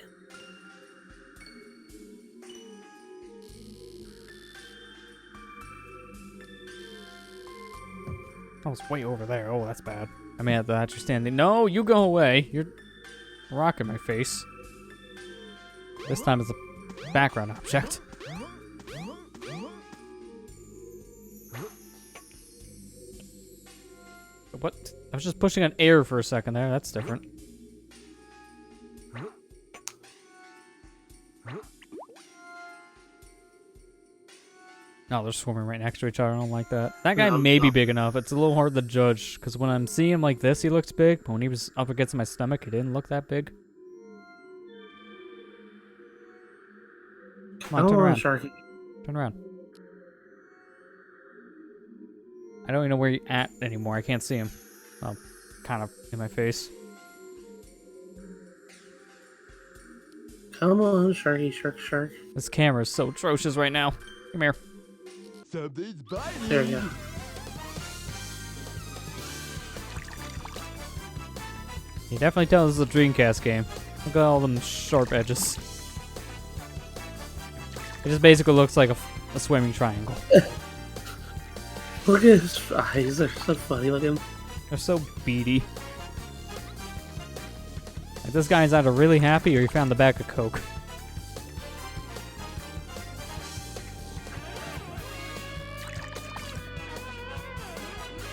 Oh, it's way over there. Oh, that's bad. I may have to have you standing. No, you go away. You're rocking my face. This time it's a background object. What? I was just pushing on air for a second there. That's different. No, they're swimming right next to each other. I don't like that. That guy No, may be no. big enough. It's a little hard to judge because when I'm seeing him like this, he looks big. But when he was up against my stomach, he didn't look that big. Come on, turn Come on, around. Sharky. Turn around. I don't even know where you're at anymore. I can't see him. Oh, kind of in my face. Come on, Sharky, shark. This camera is so atrocious right now. Come here. Something's biting. There you go. You definitely tell this is a Dreamcast game. Look at all them sharp edges. It just basically looks like a swimming triangle. Look at his eyes. They're so funny looking. They're so beady. Like this guy's either really happy or he found the bag of Coke.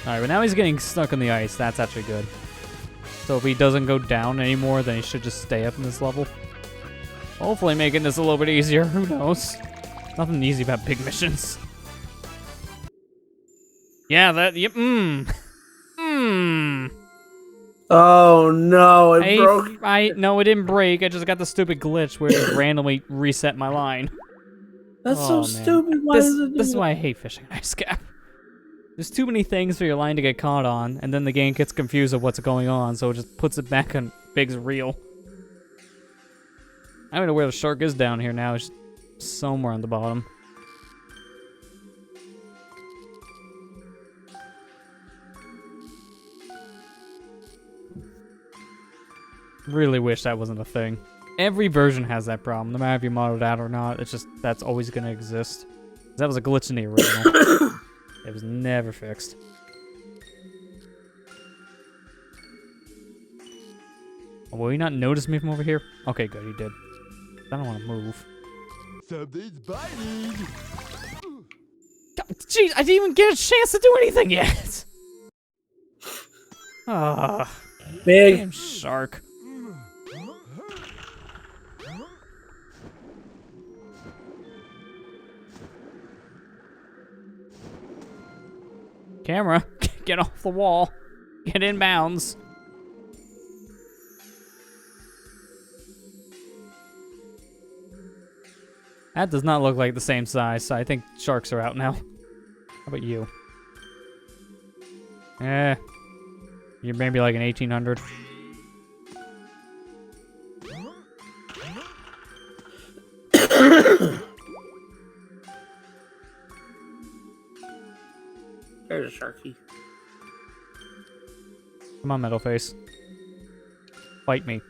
Alright, but now he's getting stuck in the ice. That's actually good. So if he doesn't go down anymore, then he should just stay up in this level. Hopefully making this a little bit easier. Who knows? Nothing easy about big missions. Yeah, Yep, Oh no, it broke. No, it didn't break. I just got the stupid glitch where it just randomly reset my line. That's Oh, so man. stupid. Why does it do This is that? why I hate fishing ice cap. There's too many things for your line to get caught on, and then the game gets confused of what's going on, so it just puts it back on Big's reel. I don't know where the shark is down here now. It's somewhere on the bottom. Really wish that wasn't a thing. Every version has that problem, no matter if you modeled out or not. It's just, that's always going to exist. That was a glitch in the original. It was never fixed. Oh, will he not notice me from over here? Okay, good, he did. I don't want to move. Something's biting. God, jeez, I didn't even get a chance to do anything yet! Ah, Big. damn shark. Camera, get off the wall. Get in bounds. That does not look like the same size, so I think sharks are out now. How about you? You're maybe like an 1800. There's a Sharky. Come on, Metal Face. Fight me.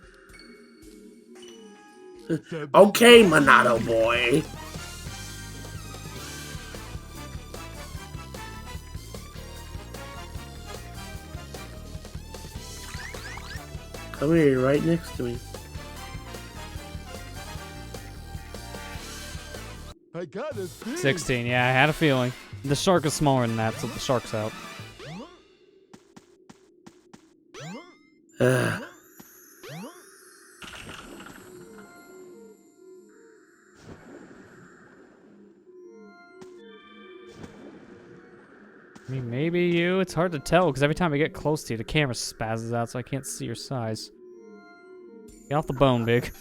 Okay, Monado boy. Come here, you're right next to me. I got a fish. 16, yeah, I had a feeling. The shark is smaller than that, so the shark's out. Ugh. I mean, maybe you. It's hard to tell, because every time I get close to you, the camera spazzes out, so I can't see your size. Get off the bone, Big.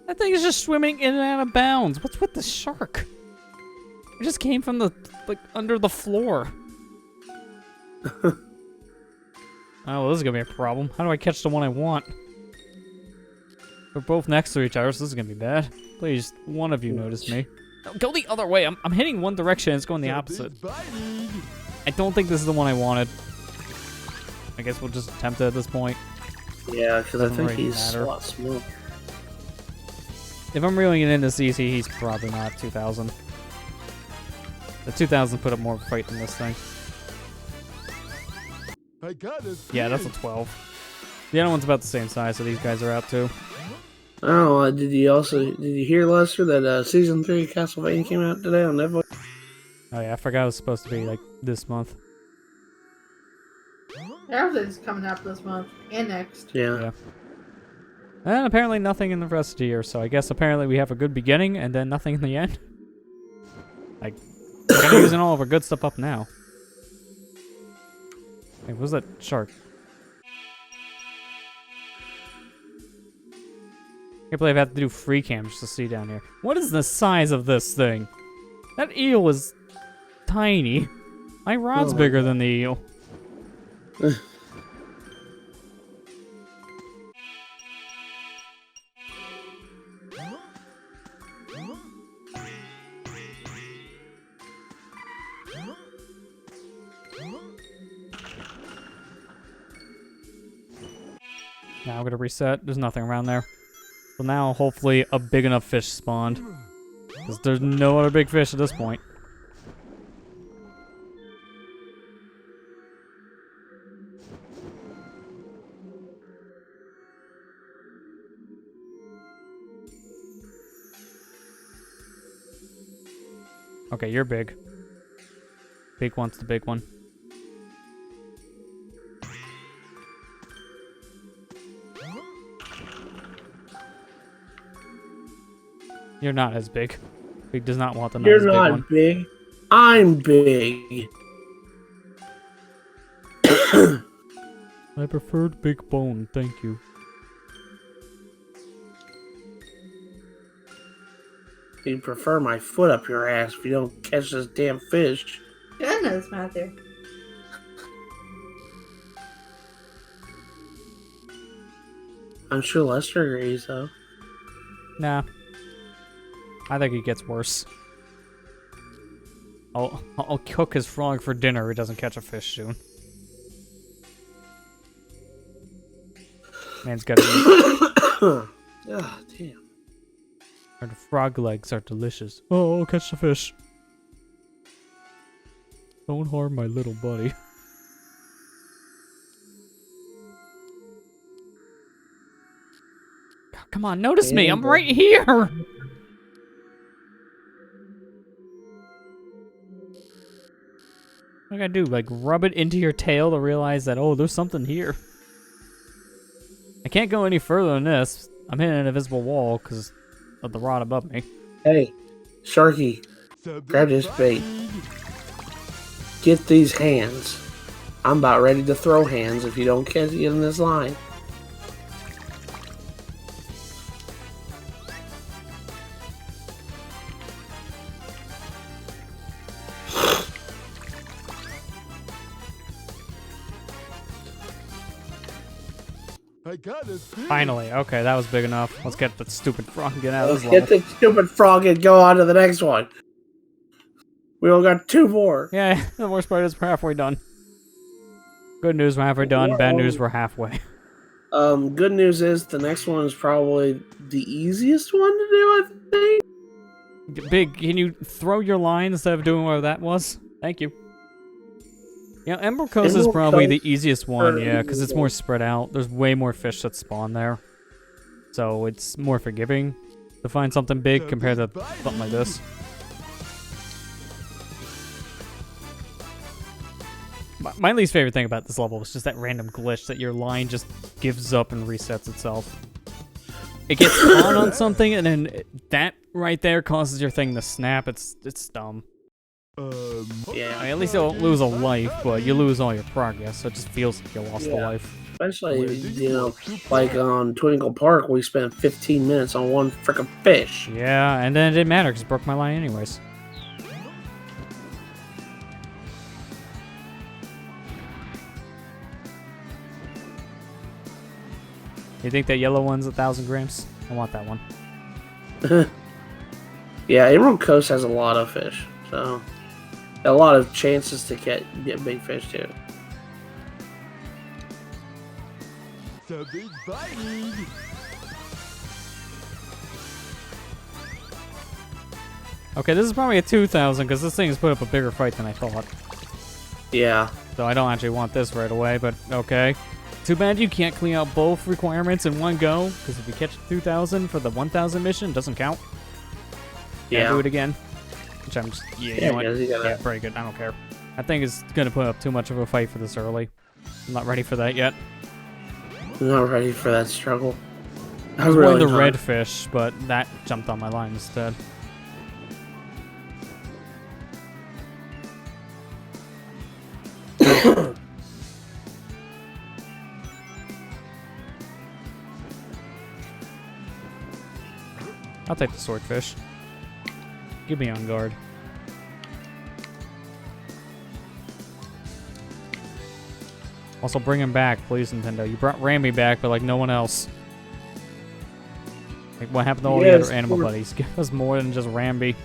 That thing is just swimming in and out of bounds. What's with the shark? It just came from the, like, under the floor. Oh, well, this is gonna be a problem. How do I catch the one I want? We're both next to each other, so this is gonna be bad. Please, one of you notice me. No, go the other way. I'm hitting one direction, it's going the opposite. Something's biting. I don't think this is the one I wanted. I guess we'll just attempt it at this point. Yeah, because I Doesn't think really he's matter. a lot smaller. If I'm reeling it in this easy, he's probably not 2000. The 2000 put up more fight than this thing. I got a fish. Yeah, that's a 12. The other one's about the same size, so these guys are out too. Oh, did you hear, Lester, that season 3 of Castlevania came out today on Netflix? Oh yeah, I forgot it was supposed to be like this month. Everything's coming up this month and next. Yeah. Yeah. And apparently nothing in the rest of the year, so I guess apparently we have a good beginning and then nothing in the end. Like, we're kind of using all of our good stuff up now. Hey, what's that shark? Can't believe I have to do free cam just to see down here. What is the size of this thing? That eel is tiny. My rod's bigger than the eel. Now I'm gonna reset. There's nothing around there. So now, hopefully, a big enough fish spawned. Because there's no other big fish at this point. Okay, you're big. Big wants the big one. You're not as big. Big does not want the You're nice big not one. big. I'm big. I preferred big bone, thank you. You'd prefer my foot up your ass if you don't catch this damn fish. Goodness, Matthew. I'm sure Lester agrees, though. Nah. I think it gets worse. I'll cook his frog for dinner if he doesn't catch a fish soon. Man's gotta eat. Ah, damn. And the frog legs are delicious. Oh, I'll catch the fish. Don't harm my little buddy. Come on, notice me. I'm right here. What do I gotta do? Like, rub it into your tail to realize that, oh, there's something here. I can't go any further than this. I'm hitting an invisible wall because of the rod above me. Hey, Sharky, grab this bait. Get these hands. I'm about ready to throw hands if you don't catch it in this line. I got a fish. Finally. Okay, that was big enough. Let's get the stupid frog and get out of Let's this get level. the stupid frog and go on to the next one. We only got 2 more. Yeah, the worst part is we're halfway done. Good news, we're halfway done. Bad news, we're halfway. Good news is the next one is probably the easiest one to do, I think. Big, can you throw your line instead of doing whatever that was? Thank you. Yeah, Emerald Coast is Emerald probably Coast the easiest one, yeah, because it's easiest more one. spread out. There's way more fish that spawn there. So it's more forgiving to find something big compared to something like this. My least favorite thing about this level is just that random glitch that your line just gives up and resets itself. It gets caught on something, and then that right there causes your thing to snap. It's dumb. Yeah. I mean, at least you don't lose a life, but you lose all your progress, so it just feels like you lost a Yeah. life. Especially, you know, like on Twinkle Park, we spent 15 minutes on one frickin' fish. Yeah, and then it didn't matter because it broke my line anyways. You think that yellow one's 1,000 grams? I want that one. Yeah, Emerald Coast has a lot of fish, so a lot of chances to get big fish too. Something's biting. Okay, this is probably a 2,000 because this thing's put up a bigger fight than I thought. Yeah. So I don't actually want this right away, but okay. Too bad you can't clean out both requirements in one go, because if you catch 2,000 for the 1,000 mission, it doesn't count. Can't do Yeah. it again. Which I'm just, yeah, you Yeah, know what? because you gotta. Yeah, pretty good. I don't care. I think it's gonna put up too much of a fight for this early. I'm not ready for that yet. I'm not ready for that struggle. I was really wanting the not. redfish, but that jumped on my line instead. I'll take the swordfish. Give me on guard. Also, bring him back, please, Nintendo. You brought Ramby back, but like no one else. Like, what happened to all the Yes, other animal poor- buddies? Give us more than just Ramby.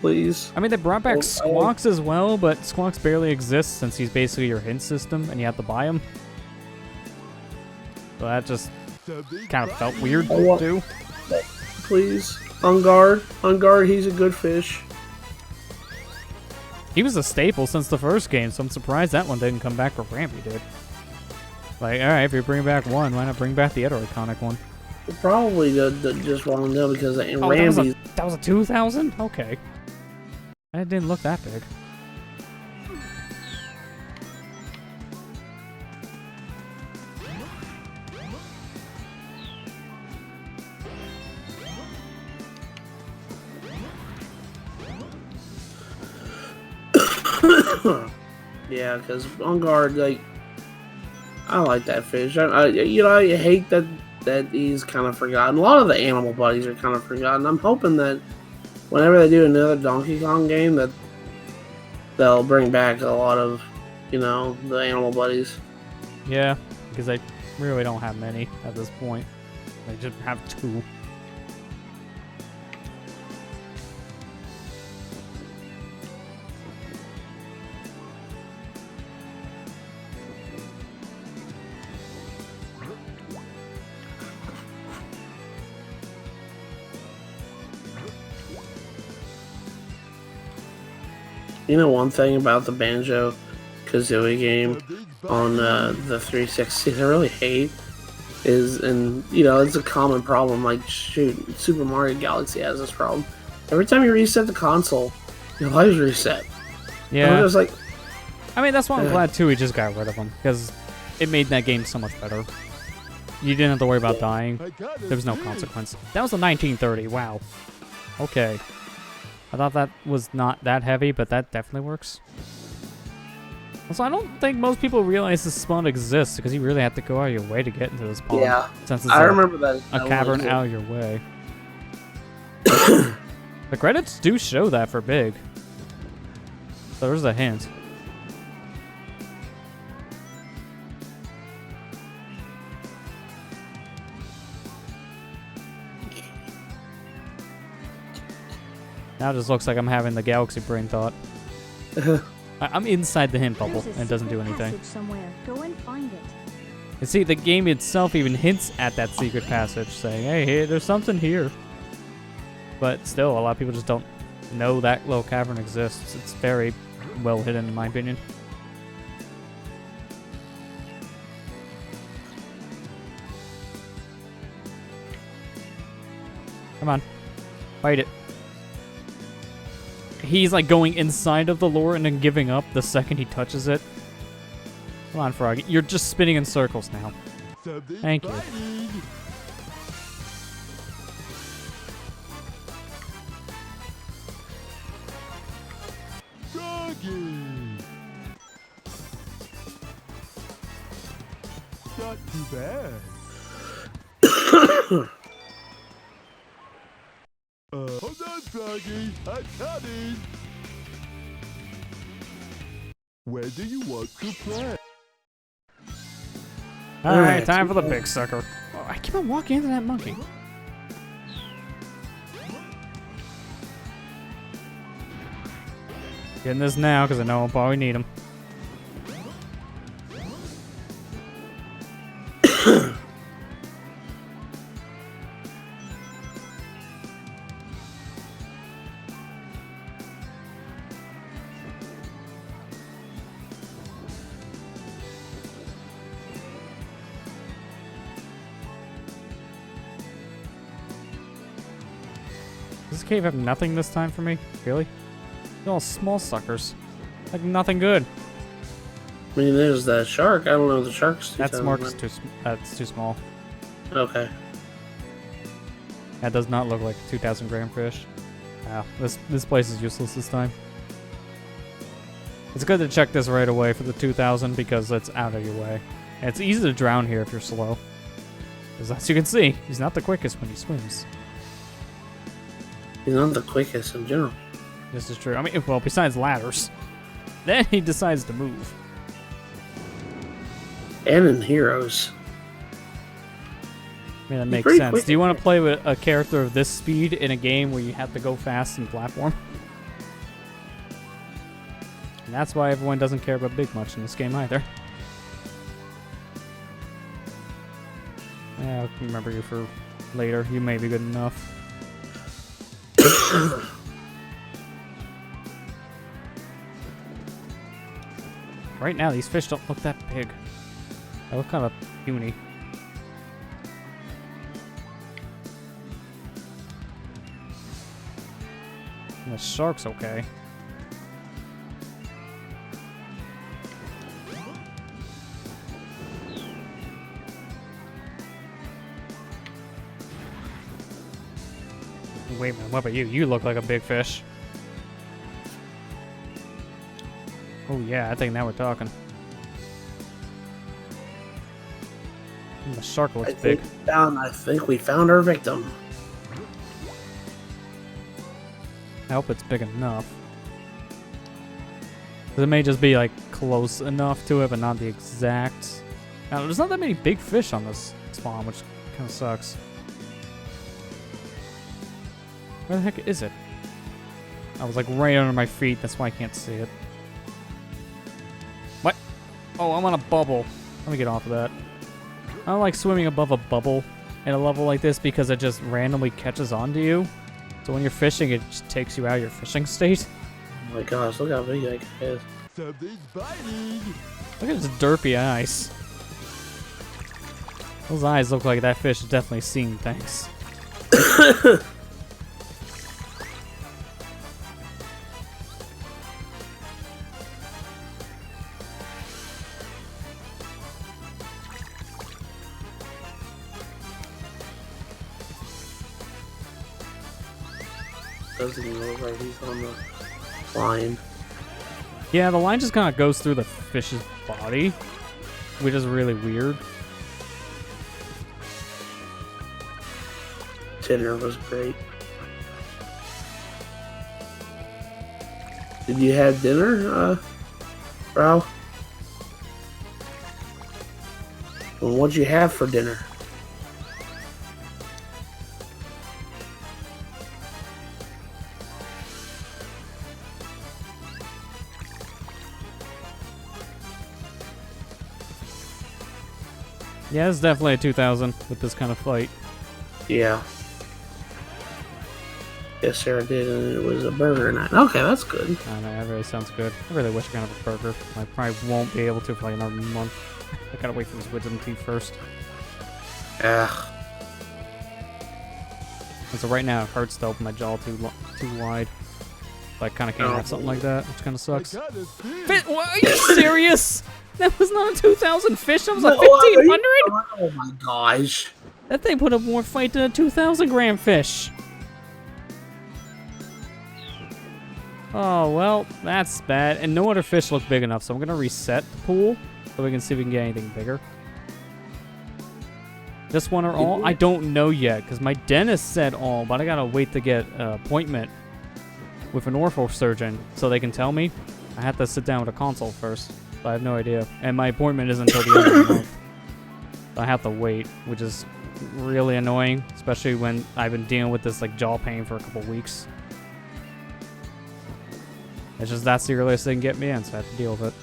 Please. I mean, they brought back Oh, Squawks as well, but Squawks barely exists since he's basically your hint system, and you have to buy him. So that just kind of felt weird, I want- too. Please. On guard. On guard, he's a good fish. He was a staple since the first game, so I'm surprised that one didn't come back for Ramby, dude. Like, alright, if you bring back one, why not bring back the other iconic one? Probably just won't know because Oh, Ramby's. that was a 2,000? Okay. That didn't look that big. Yeah, because on guard, like, I like that fish. I hate that he's kind of forgotten. A lot of the animal buddies are kind of forgotten. I'm hoping that whenever they do another Donkey Kong game, that they'll bring back a lot of, the animal buddies. Yeah, because I really don't have many at this point. I just have 2. You know one thing about the Banjo Kazooie game on the 360 that I really hate is, and it's a common problem. Like, shoot, Super Mario Galaxy has this problem. Every time you reset the console, your lives reset. Yeah. I'm just like, I mean, that's why I'm Yeah. glad, too, we just got rid of them, because it made that game so much better. You didn't have to worry about dying. There was no consequence. That was a 1930, wow. Okay. I thought that was not that heavy, but that definitely works. Also, I don't think most people realize this spawn exists, because you really have to go out of your way to get into this spawn. yeah, Since it's I remember that. a cavern one, out of your way. The credits do show that for Big. So there's a hint. Now it just looks like I'm having the galaxy brain thought. I'm inside the hint bubble and it doesn't do anything. Somewhere. Go and find it. And see, the game itself even hints at that secret passage, saying, hey, there's something here. But still, a lot of people just don't know that little cavern exists. It's very well hidden, in my opinion. Come on. Fight it. He's like going inside of the lore and then giving up the second he touches it. Come on, Frog. You're just spinning in circles now. Thank you. Not too bad. Hold on, Froggy. I'm coming. Where do you want to play? Alright, time for the big sucker. Oh, I keep on walking into that monkey. Getting this now because I know I'll probably need him. This this cave have nothing this time for me? Really? They're all small suckers. Like nothing good. I mean, there's the shark. I don't know if the shark's too That's tiny, marked but- that's too small. Okay. That does not look like a 2,000 gram fish. Wow, this place is useless this time. It's good to check this right away for the 2,000 because it's out of your way. And it's easy to drown here if you're slow. Because as you can see, he's not the quickest when he swims. He's not the quickest in general. This is true. I mean, well, besides ladders. Then he decides to move. And in Heroes. I mean, that He's makes pretty sense. quick. Do you want to play with a character of this speed in a game where you have to go fast and platform? And that's why everyone doesn't care about big much in this game either. Yeah, I'll remember you for later. You may be good enough. Right now, these fish don't look that big. They look kind of puny. And the shark's okay. Wait a minute, what about you? You look like a big fish. Oh yeah, I think now we're talking. The shark looks big. I think we found our victim. I hope it's big enough. 'Cause it may just be like close enough to it, but not the exact. Now, there's not that many big fish on this spawn, which kind of sucks. Where the heck is it? I was like right under my feet, that's why I can't see it. What? Oh, I'm on a bubble. Let me get off of that. I don't like swimming above a bubble in a level like this because it just randomly catches onto you. So when you're fishing, it just takes you out of your fishing state. Oh my gosh, look how big that guy is. Something's biting. Look at his derpy eyes. Those eyes look like that fish has definitely seen things. Doesn't even look like he's on the line. Yeah, the line just kind of goes through the fish's body, which is really weird. Dinner was great. Did you have dinner, Ralph? Well, what'd you have for dinner? Yeah, it's definitely a 2000 with this kind of fight. Yeah. Yes, Sarah did, and it was a burger night. Okay, that's good. I don't know, that really sounds good. I really wish I could have a burger. I probably won't be able to for like another month. I gotta wait for this wisdom teeth first. Ugh. And so right now it hurts to open my jaw too wide. So I kind of can't have something like that, which kind of sucks. What, are you serious? That was not a 2,000 fish. That was a 1,500. Oh my gosh! That thing put up more fight than a 2,000 gram fish. Oh well, that's bad. And no other fish look big enough, so I'm gonna reset the pool so we can see if we can get anything bigger. This one or all? I don't know yet because my dentist said all, but I gotta wait to get an appointment with an ortho surgeon so they can tell me. I have to sit down with a consult first. So I have no idea. And my appointment isn't until the end of the month. So I have to wait, which is really annoying, especially when I've been dealing with this like jaw pain for a couple weeks. It's just that's the earliest they can get me in, so I have to deal with it.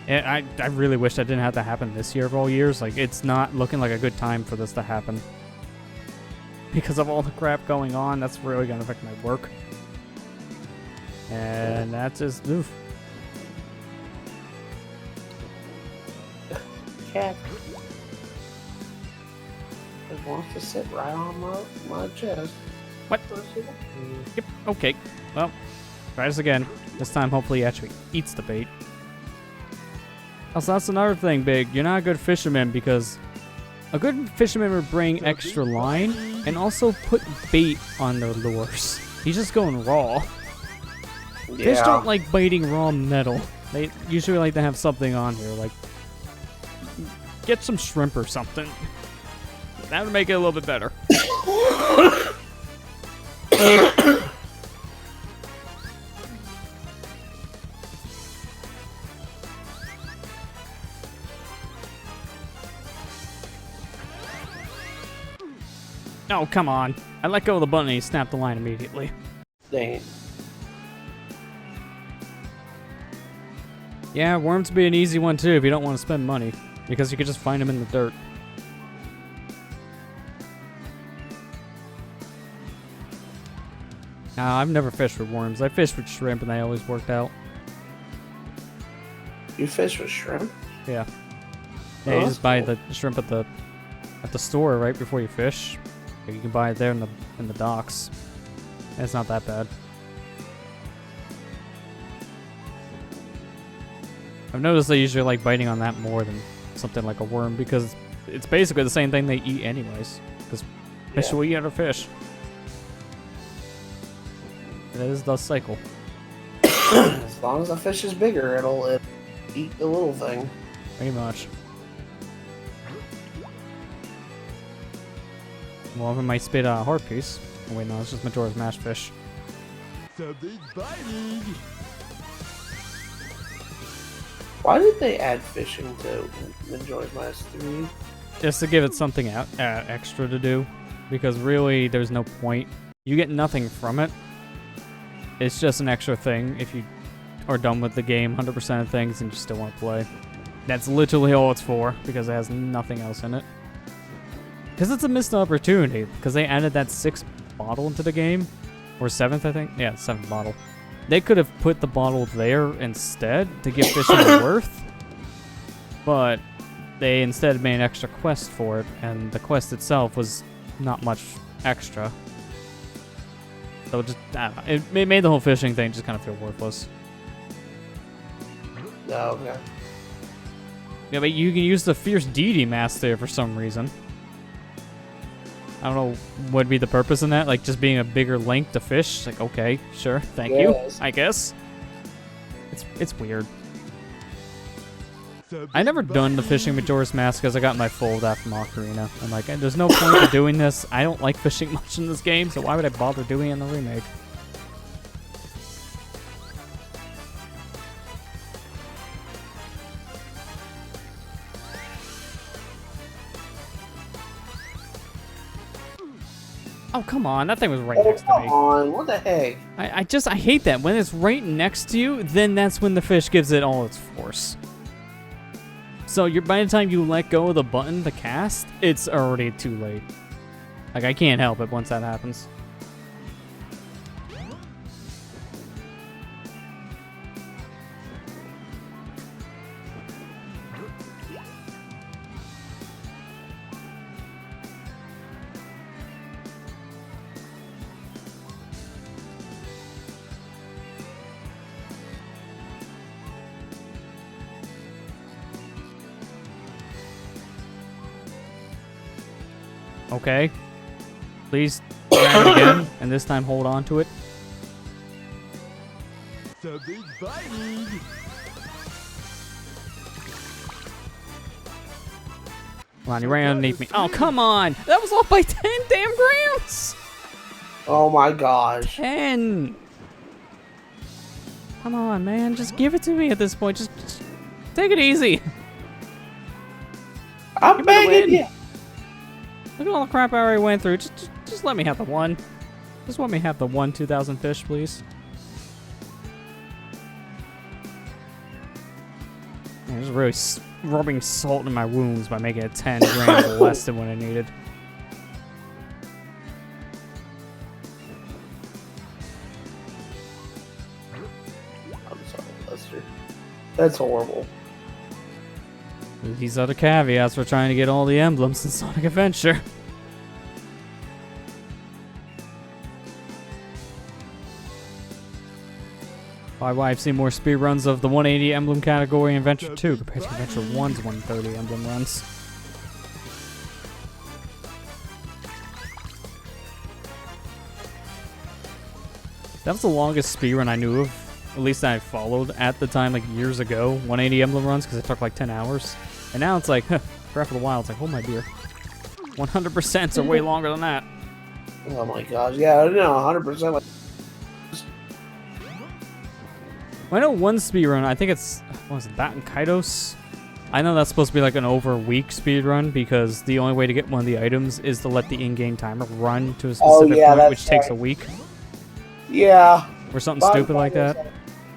And I really wish that didn't have to happen this year of all years. Like, it's not looking like a good time for this to happen. Because of all the crap going on, that's really going to affect my work. And that's just, oof. cat. It wants to sit right on my chest. What? Yep. Okay. Well, try this again. This time, hopefully, he actually eats the bait. Also, that's another thing, Big. You're not a good fisherman because a good fisherman would bring extra line and also put bait on their lures. He's just going raw. Yeah. Fish don't like biting raw metal. They usually like to have something on here, like get some shrimp or something. That would make it a little bit better. Oh, come on. I let go of the button and he snapped the line immediately. Dang. Yeah, worms would be an easy one too if you don't want to spend money, because you could just find them in the dirt. I've never fished with worms. I fished with shrimp and they always worked out. You fish with shrimp? Yeah. Oh, Yeah, you that's just buy cool. the shrimp at the store right before you fish. You can buy it there in the docks. And it's not that bad. I've noticed they usually like biting on that more than something like a worm because it's basically the same thing they eat anyways. Because fish Yeah. will eat other fish. It is the cycle. As long as the fish is bigger, it'll eat the little thing. Pretty much. Well, it might spit out a heart piece. Oh wait, no, it's just Majora's Mash fish. Something's biting. Why did they add fishing to Majora's Mask 3? Just to give it something extra to do. Because really, there's no point. You get nothing from it. It's just an extra thing if you are done with the game 100% of things and you still want to play. That's literally all it's for, because it has nothing else in it. Because it's a missed opportunity, because they added that 6th bottle into the game. Or 7th, I think? Yeah, 7th bottle. They could have put the bottle there instead to give fishing a worth. But they instead made an extra quest for it, and the quest itself was not much extra. So it just, I don't know, it made the whole fishing thing just kind of feel worthless. No, okay. Yeah, but you can use the Fierce Deity mask there for some reason. I don't know what would be the purpose in that, like just being a bigger link to fish. Like, okay, sure, thank you, Yes. I guess. It's weird. Something's I never done the fishing Majora's Mask because I got my full of that from Ocarina. I'm like, there's no point to doing this. I don't like fishing much in this game, so why would I bother doing it in the remake? Oh, come on. That thing was right Oh, next to come me. on. What the heck? I hate that. When it's right next to you, then that's when the fish gives it all its force. So by the time you let go of the button to cast, it's already too late. Like, I can't help it once that happens. Okay. Please grab it again, and this time hold on to it. Something's biting. Come on, you ran underneath me. Oh, come on! That was off by 10 damn grams! Oh my gosh. 10! Come on, man. Just give it to me at this point. Just take it easy. I'm Give me the win. begging you. Look at all the crap I already went through. Just let me have the one. Just let me have the 2,000 fish, please. I'm just really rubbing salt in my wounds by making it 10 grams less than what I needed. I'm sorry, Lester. That's horrible. These are the caveats for trying to get all the emblems in Sonic Adventure. I've seen more speedruns of the 180 emblem category in Adventure 2 compared to Adventure 1's 130 emblem runs. That was the longest speedrun I knew of, at least I followed at the time, like years ago. 180 emblem runs, because it took like 10 hours. And now it's like, Breath of the Wild, it's like, oh my dear. 100% are way longer than that. Oh my gosh, yeah, I know, 100%. Like, I know one speedrun, I think it's, what was it, that and Kaidos? I know that's supposed to be like an over week speedrun because the only way to get one of the items is to let the in-game timer run to a specific point, which takes a week. Yeah. Or something stupid like that.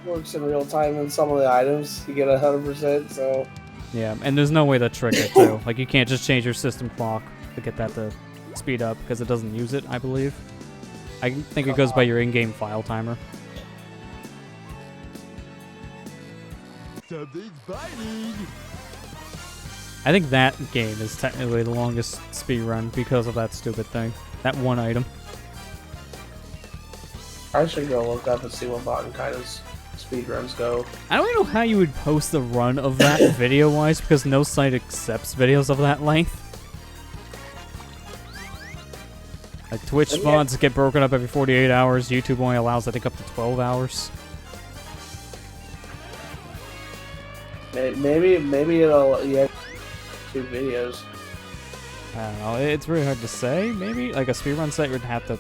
Works in real time in some of the items. You get 100%, so... Yeah, and there's no way to trick it, too. Like, you can't just change your system clock to get that to speed up because it doesn't use it, I believe. I think it goes by your in-game file timer. Something's biting. I think that game is technically the longest speedrun because of that stupid thing. That one item. I should go look up and see what Bot and Kaido's speedruns go. I don't even know how you would post the run of that video-wise because no site accepts videos of that length. Like Twitch VODs get broken up every 48 hours. YouTube only allows, I think, up to 12 hours. Maybe it'll... Yeah, 2 videos. I don't know. It's really hard to say. Maybe like a speedrun site would have to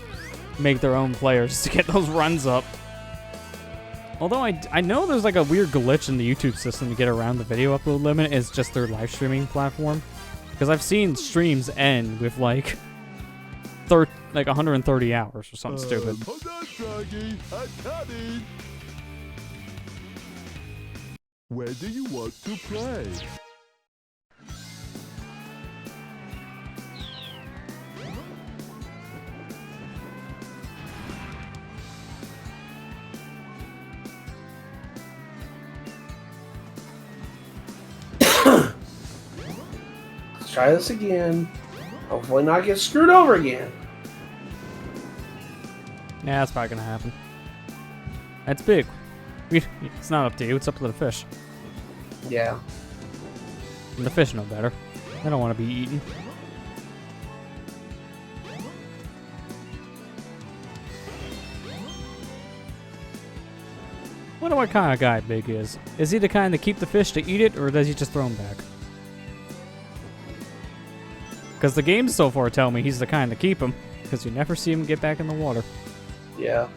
make their own players to get those runs up. Although I know there's like a weird glitch in the YouTube system to get around the video upload limit. It's just their live streaming platform. Because I've seen streams end with like 130 hours or something stupid. Hold on, Froggy. I'm coming. Where do you want to play? Let's try this again. Hopefully not get screwed over again. Yeah, that's probably gonna happen. That's big. It's not up to you, it's up to the fish. Yeah. And the fish know better. They don't want to be eaten. Wonder what kind of guy Big is. Is he the kind to keep the fish to eat it, or does he just throw them back? Because the games so far tell me he's the kind to keep them, because you never see him get back in the water. Yeah.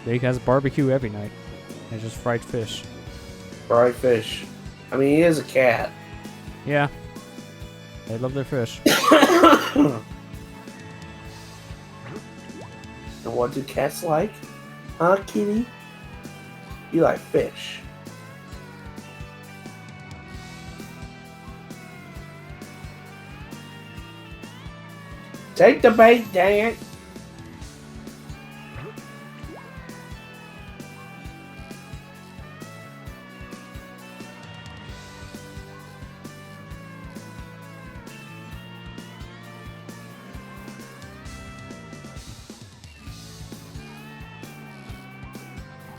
Big has barbecue every night. And just fried fish. Fried fish. I mean, he is a cat. Yeah. They love their fish. And what do cats like? Huh, kitty? You like fish. Take the bait, dang it!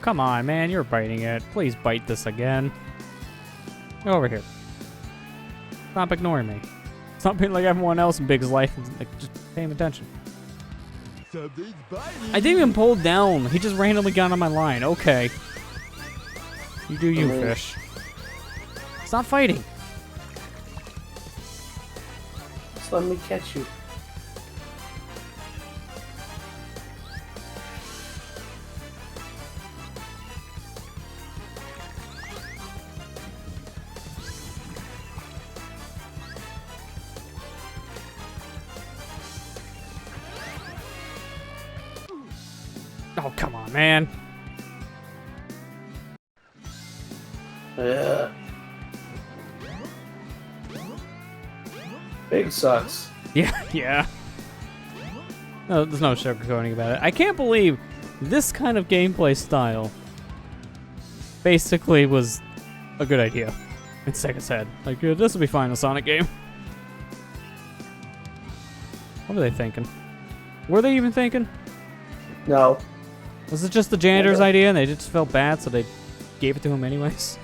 Come on, man, you're biting it. Please bite this again. Go over here. Stop ignoring me. Stop being like everyone else in Big's life and like, just paying attention. Something's biting. I didn't even pull down. He just randomly got on my line. Okay. You do you, fish. Stop fighting. Just let me catch you. Oh, come on, man. Ugh. Big sucks. Yeah. No, there's no sugarcoating about it. I can't believe this kind of gameplay style basically was a good idea. in Sega's head. Like, yeah, this will be fine in a Sonic game. What were they thinking? Were they even thinking? No. Was it just the janitor's Never. idea and they just felt bad, so they gave it to him anyways?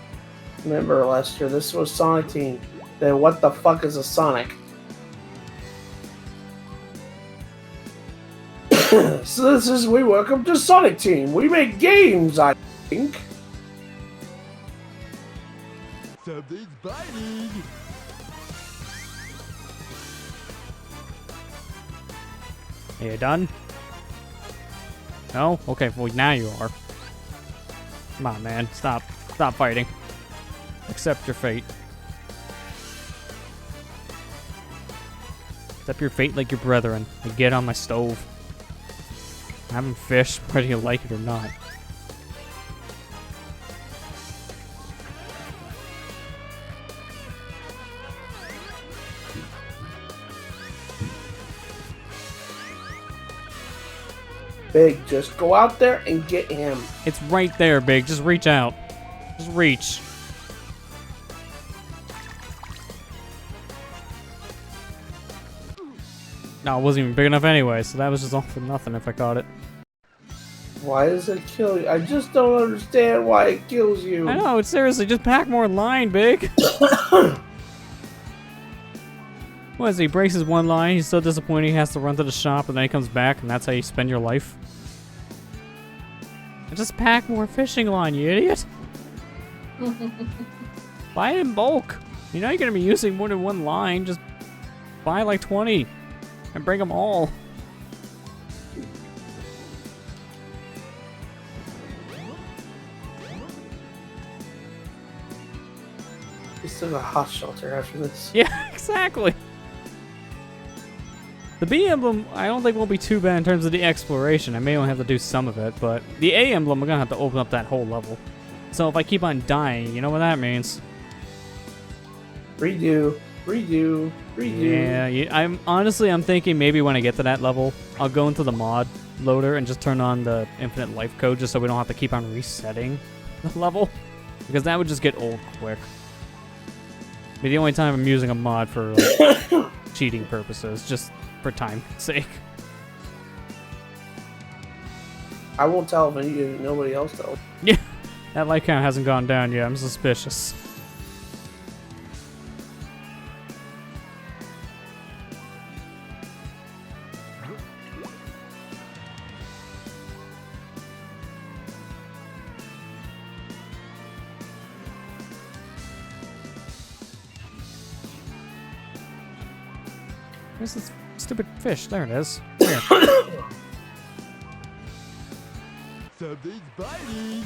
Remember, Lester, this was Sonic Team. Then what the fuck is a Sonic? So this is we welcome to Sonic Team. We make games, I think. Something's biting. Are you done? No? Okay, well now you are. Come on, man. Stop. Stop fighting. Accept your fate. Accept your fate like your brethren. And get on my stove. I'm having fish, whether you like it or not. Big, just go out there and get him. It's right there, Big. Just reach out. Just reach. No, it wasn't even big enough anyway, so that was just all for nothing if I caught it. Why does it kill you? I just don't understand why it kills you. I know, it's seriously, just pack more line, Big. What is he breaks his one line, he's so disappointed he has to run to the shop and then he comes back and that's how you spend your life? Just pack more fishing line, you idiot. Buy it in bulk. You know you're gonna be using more than one line, just buy like 20 and bring them all. He's still a hot shelter after this. Yeah, exactly. The B emblem, I don't think will be too bad in terms of the exploration. I may only have to do some of it, but the A emblem, I'm gonna have to open up that whole level. So if I keep on dying, you know what that means? Redo, redo, redo. Yeah, I'm thinking maybe when I get to that level, I'll go into the mod loader and just turn on the infinite life code just so we don't have to keep on resetting the level. Because that would just get old quick. Be the only time I'm using a mod for like, cheating purposes, just for time's sake. I won't tell if nobody else does. Yeah, that light count hasn't gone down yet. I'm suspicious. Where's this stupid fish? There it is. Here. Something's biting.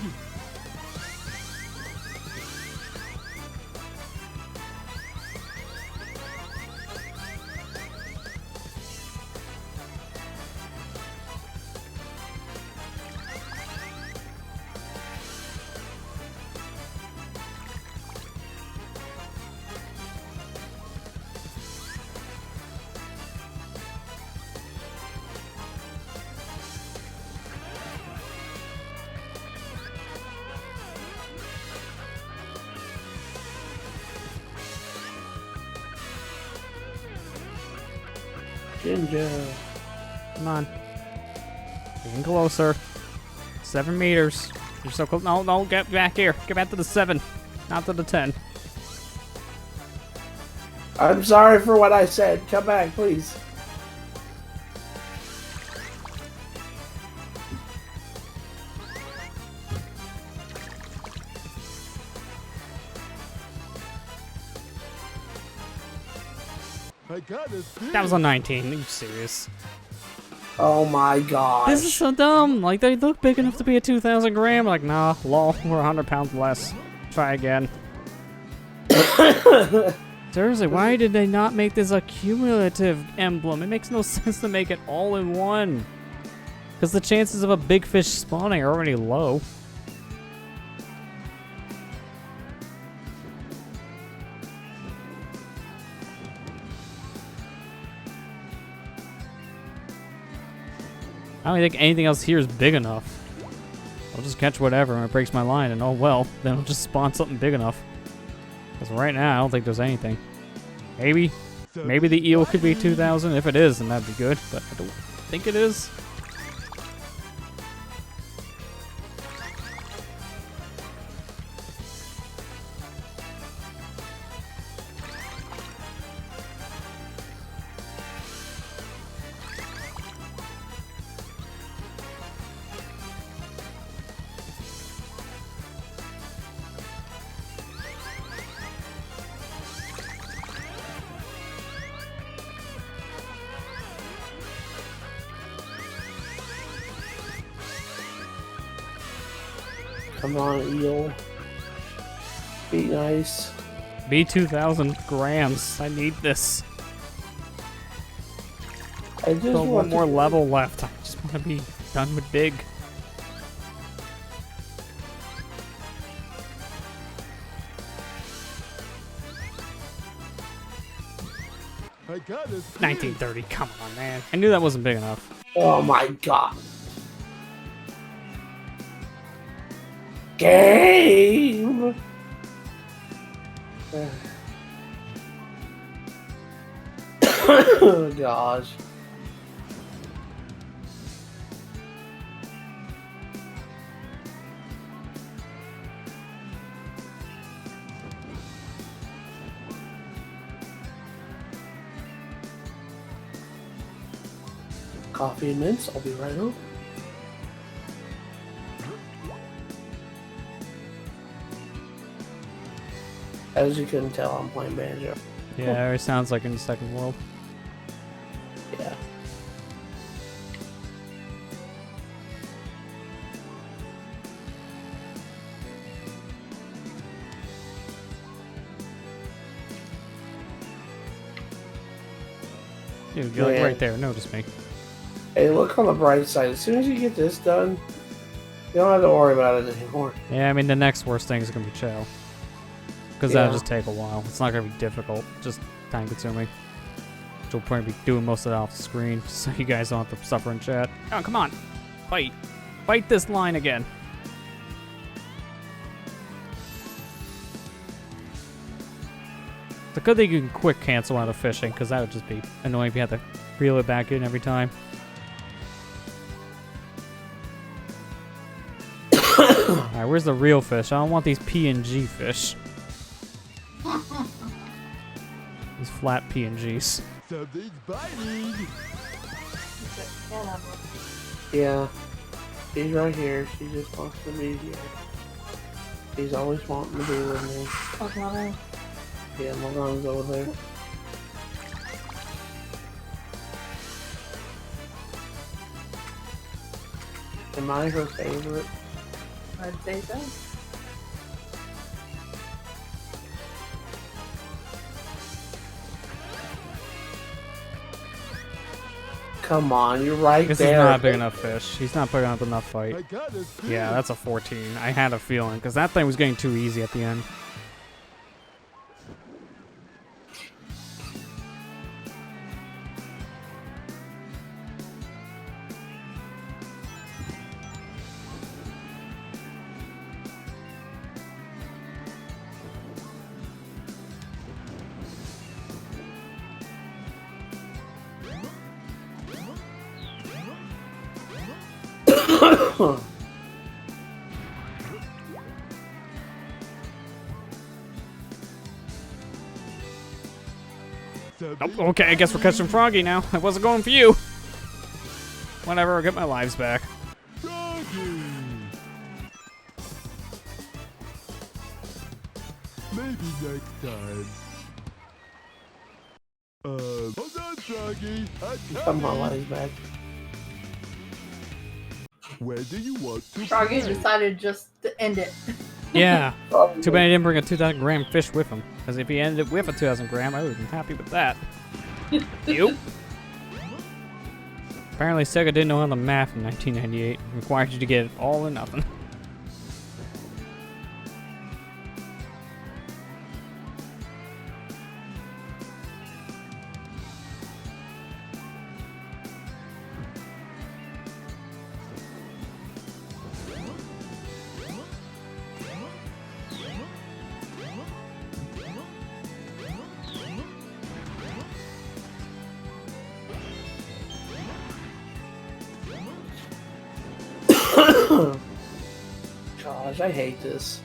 Ginger. Come on. Getting closer. 7 meters. You're so close. No, no, get back here. Get back to the 7. Not to the 10. I'm sorry for what I said. Come back, please. I got a fish. That was a 19. Are you serious? Oh my god. This is so dumb. Like, they look big enough to be a 2,000 gram. Like, nah, lol, we're 100 pounds less. Try again. Seriously, why did they not make this a cumulative emblem? It makes no sense to make it all in one. Because the chances of a big fish spawning are already low. I don't think anything else here is big enough. I'll just catch whatever and it breaks my line and oh well, then I'll just spawn something big enough. Because right now, I don't think there's anything. Maybe the eel could be 2,000. If it is, then that'd be good. But I don't think it is. Come on, eel. Be nice. Be 2,000 grams. I need this. I just Still want one more to- level left. I just want to be done with big. I got it. 1930. Come on, man. I knew that wasn't big enough. Oh my god. Game. Oh gosh. Coffee and mints. I'll be right over. As you can tell, I'm playing banjo. Yeah, it sounds like in the second world. Yeah. Dude, you're like Yeah. right there. Notice me. Hey, look on the bright side. As soon as you get this done, you don't have to worry about it anymore. Yeah, I mean, the next worst thing is going to be Chow. Because Yeah. that'll just take a while. It's not going to be difficult, just time consuming. You'll probably be doing most of that off the screen, just so you guys don't have to suffer in chat. Oh, come on. Fight. Fight this line again. It's a good thing you can quick cancel out of fishing, because that would just be annoying if you had to reel it back in every time. Alright, where's the real fish? I don't want these PNG fish. These flat PNGs. Something's biting. Yeah. She's right here. She just wants to be here. She's always wanting to be with me. Okay. Yeah, Morgan's over there. Am I her favorite? I'd say so. Come on, you're right This there. is not a big enough fish. He's not putting up enough fight. I got it. Yeah, that's a 14. I had a feeling, because that thing was getting too easy at the end. Something's Oh, okay, I guess we're catching Froggy now. I wasn't going for you. Whatever, I'll get my lives back. Froggy. Maybe next time. Hold on, Froggy. Come my life back. Where do you want to Froggy play? decided just to end it. Yeah. Too bad he didn't bring a 2,000 gram fish with him. Because if he ended it with a 2,000 gram, I would have been happy with that. Yup. Apparently Sega didn't know how the math in 1998. It required you to get it all or nothing. gosh, I hate this.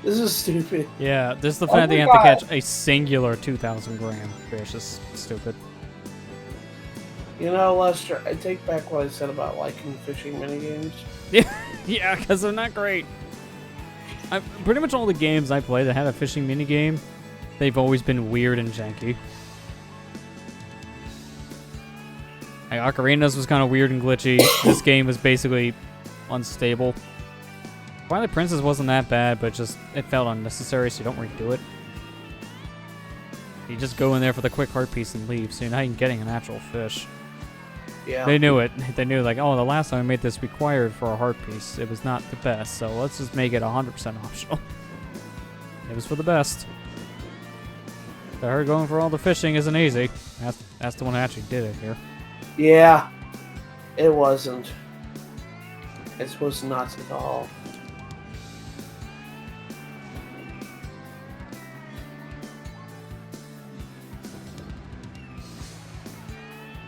This is stupid. Yeah, this is the Oh fact that my you have to God. catch a singular 2,000 gram fish. Is stupid. You know, Lester, I take back what I said about liking fishing minigames. Yeah, because they're not great. Pretty much all the games I play that had a fishing minigame, they've always been weird and janky. Like, Ocarinas was kind of weird and glitchy. This game was basically unstable. Twilight Princess wasn't that bad, but just it felt unnecessary, so you don't redo it. You just go in there for the quick heart piece and leave, so you're not even getting an actual fish. Yeah. They knew it. They knew, like, oh, the last time I made this required for a heart piece. It was not the best, so let's just make it 100% optional. It was for the best. I heard going for all the fishing isn't easy. That's the one that actually did it here. Yeah. It wasn't. It was not at all.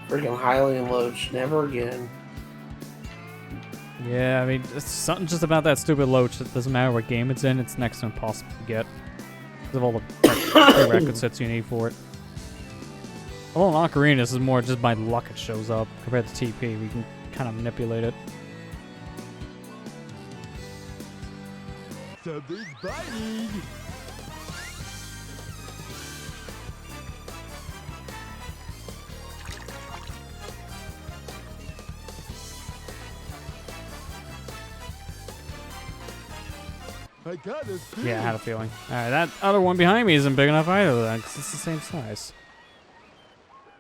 Freaking Hylian Loach, never again. Yeah, I mean, it's something just about that stupid loach. It doesn't matter what game it's in, it's next to impossible to get. Because of all the prerequisites you need for it. Although in Ocarina, this is more just by luck it shows up. Compared to TP, we can kind of manipulate it. Something's biting. I got it. Yeah, I had a feeling. Alright, that other one behind me isn't big enough either then, because it's the same size.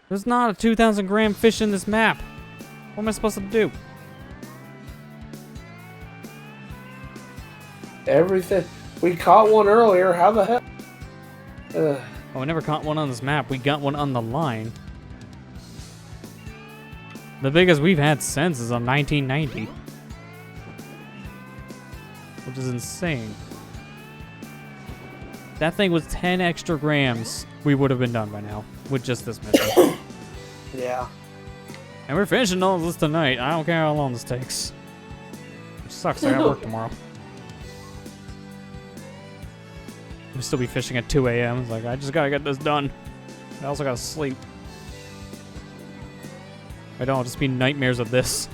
There's not a 2,000 gram fish in this map. What am I supposed to do? Everything. We caught one earlier. How the hell? Ugh. Oh, we never caught one on this map. We got one on the line. The biggest we've had since is on 1990. Which is insane. That thing was 10 extra grams. We would have been done by now with just this mission. Yeah. And we're finishing all of this tonight. I don't care how long this takes. Which sucks. I got work tomorrow. We'll still be fishing at 2 a.m. It's like, I just gotta get this done. I also gotta sleep. I don't, it'll just be nightmares of this.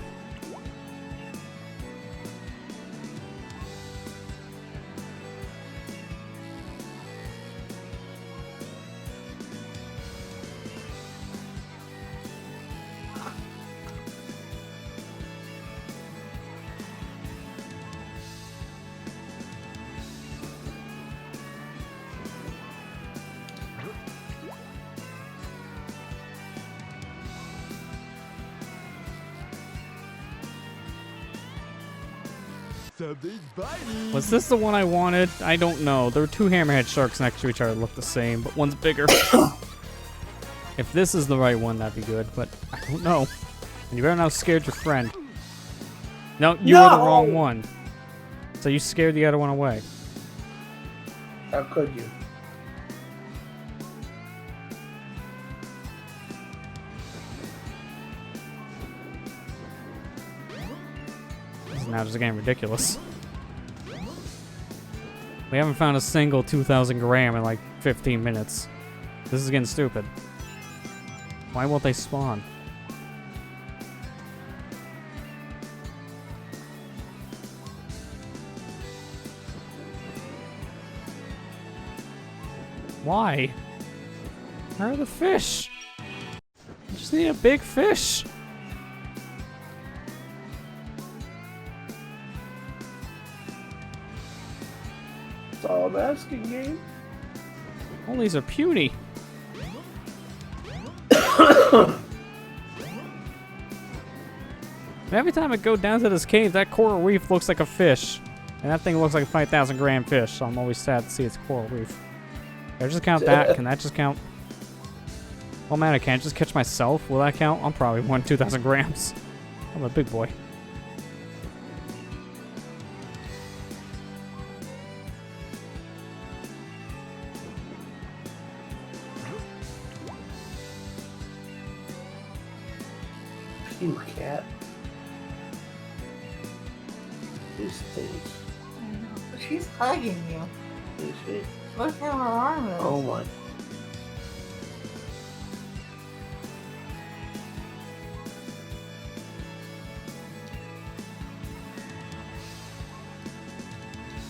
Something's biting. Was this the one I wanted? I don't know. There were two hammerhead sharks next to each other that look the same, but one's bigger. If this is the right one, that'd be good, but I don't know. And you better not have scared your friend. No, you were the wrong one. So you scared the other one away. How could you? This is now just getting ridiculous. We haven't found a single 2,000 gram in like 15 minutes. This is getting stupid. Why won't they spawn? Why? Where are the fish? I just need a big fish. That's all I'm asking, game. All these are puny. Every time I go down to this cave, that coral reef looks like a fish. And that thing looks like a 5,000 gram fish, so I'm always sad to see it's coral reef. Can I just count that? Can that just count? Oh man, I can't just catch myself. Will that count? I'm probably 2,000 grams. I'm a big boy. You cat. These things. I know. She's hugging you. Is she? Look how her arm is. Oh my.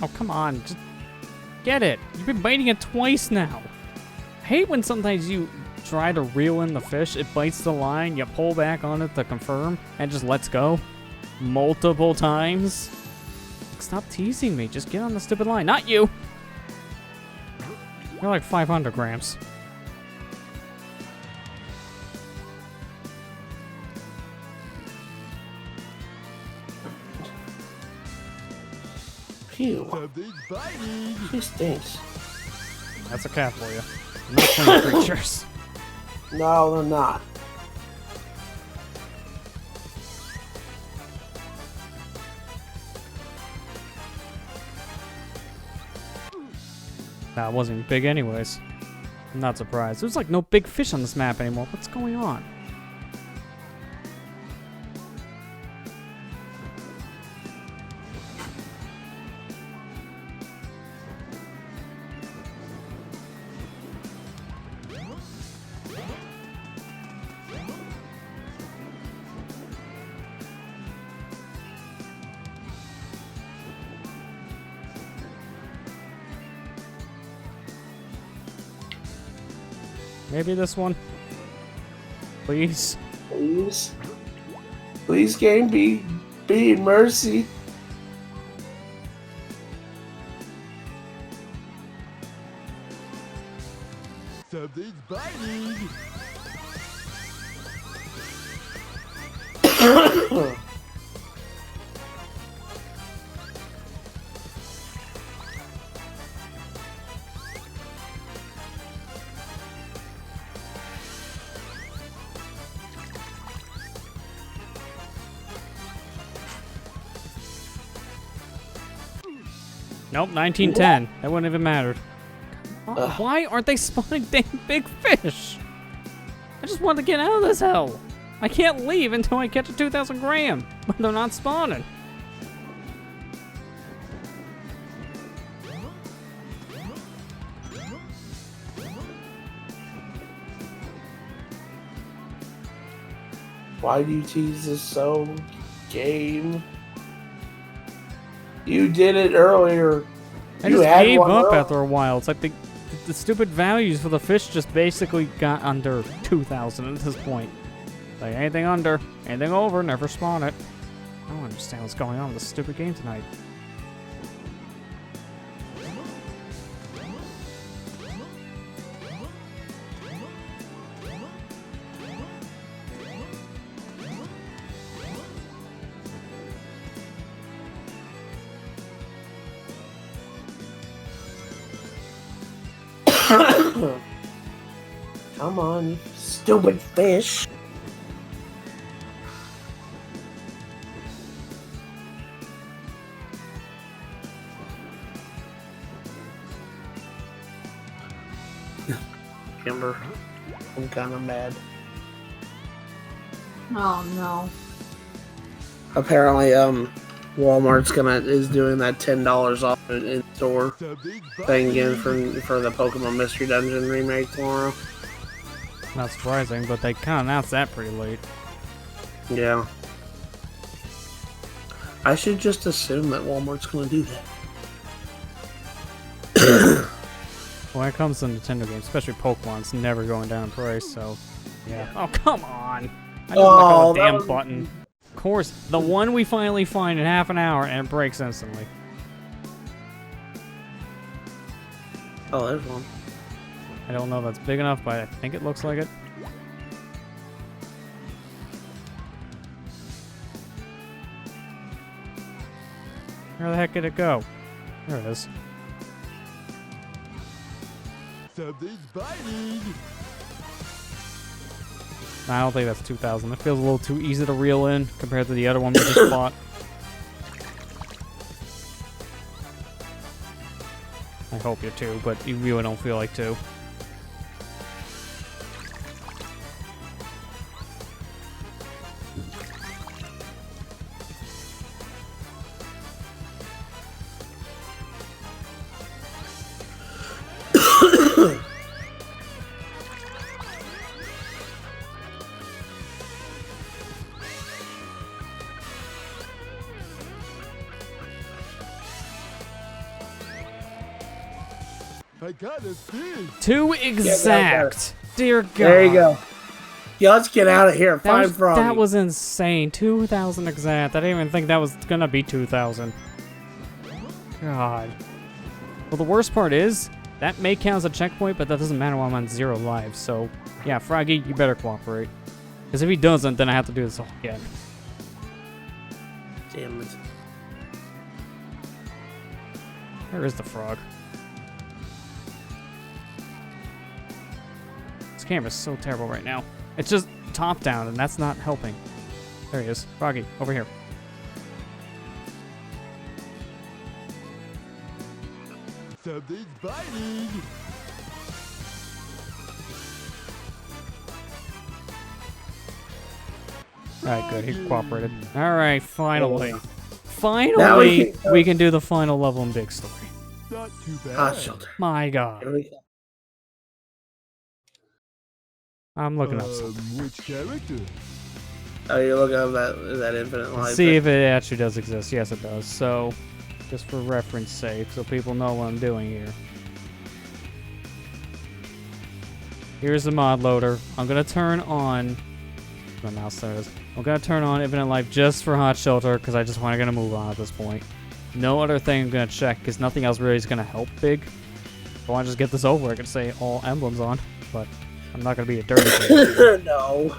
Oh, come on. Just get it. You've been biting it twice now. I hate when sometimes you try to reel in the fish, it bites the line, you pull back on it to confirm, and just lets go. Multiple times. Stop teasing me. Just get on the stupid line. Not you. You're like 500 grams. Phew. Something's biting. She stinks. That's a cat for you. Not clean creatures. No, they're not. That wasn't even big anyways. I'm not surprised. There's like no big fish on this map anymore. What's going on? Maybe this one? Please? Please. Please, game, be mercy. Something's biting. Nope, 1910. That wouldn't even mattered. Why aren't they spawning dang big fish? I just want to get out of this hell. I can't leave until I catch a 2,000 gram, but they're not spawning. Why do you tease this so, game? You did it earlier. I You just had gave one up earlier. after a while. It's like the stupid values for the fish just basically got under 2,000 at this point. Like anything under, anything over, never spawn it. I don't understand what's going on with this stupid game tonight. Come on, you stupid fish. Kimber, I'm kind of mad. Oh no. Apparently, Walmart's is doing that $10 off in store Something's thing biting. again for the Pokemon Mystery Dungeon remake tomorrow. Not surprising, but they kind of announced that pretty late. Yeah. I should just assume that Walmart's going to do that. When it comes to Nintendo games, especially Pokemon, it's never going down in price, so yeah. Oh, come on! I just let go of the that damn was- button. Of course, the one we finally find in half an hour and it breaks instantly. Oh, there's one. I don't know if that's big enough, but I think it looks like it. Where the heck did it go? There it is. Something's biting. I don't think that's 2,000. It feels a little too easy to reel in compared to the other one we just bought. I hope you're two, but you really don't feel like two. I got a fish. 2 exact. Dear God. There you go. Yeah, let's get out of here. Find That Froggy. was insane. 2,000 exact. I didn't even think that was gonna be 2,000. God. Well, the worst part is, that may count as a checkpoint, but that doesn't matter while I'm on 0 lives. So, yeah, Froggy, you better cooperate. Because if he doesn't, then I have to do this all again. Damn it. Where is the frog? This camera's so terrible right now. It's just top down, and that's not helping. There he is. Froggy, over here. Something's biting. Alright, good. He cooperated. Alright, finally. Now Finally, we can do the final level in Big Story. Not too bad. Hot shelter. My Here God. we go. I'm looking up something. Which character? Oh, you're looking up that infinite life. See if it actually does exist. Yes, it does. So, just for reference sake, so people know what I'm doing here. Here's the mod loader. I'm gonna turn on my mouse. There it is. I'm gonna turn on Infinite Life just for Hot Shelter because I just want to move on at this point. No other thing I'm gonna check because nothing else really is gonna help big. I want to just get this over. I could say all emblems on, but I'm not gonna be a dirty cheater. No.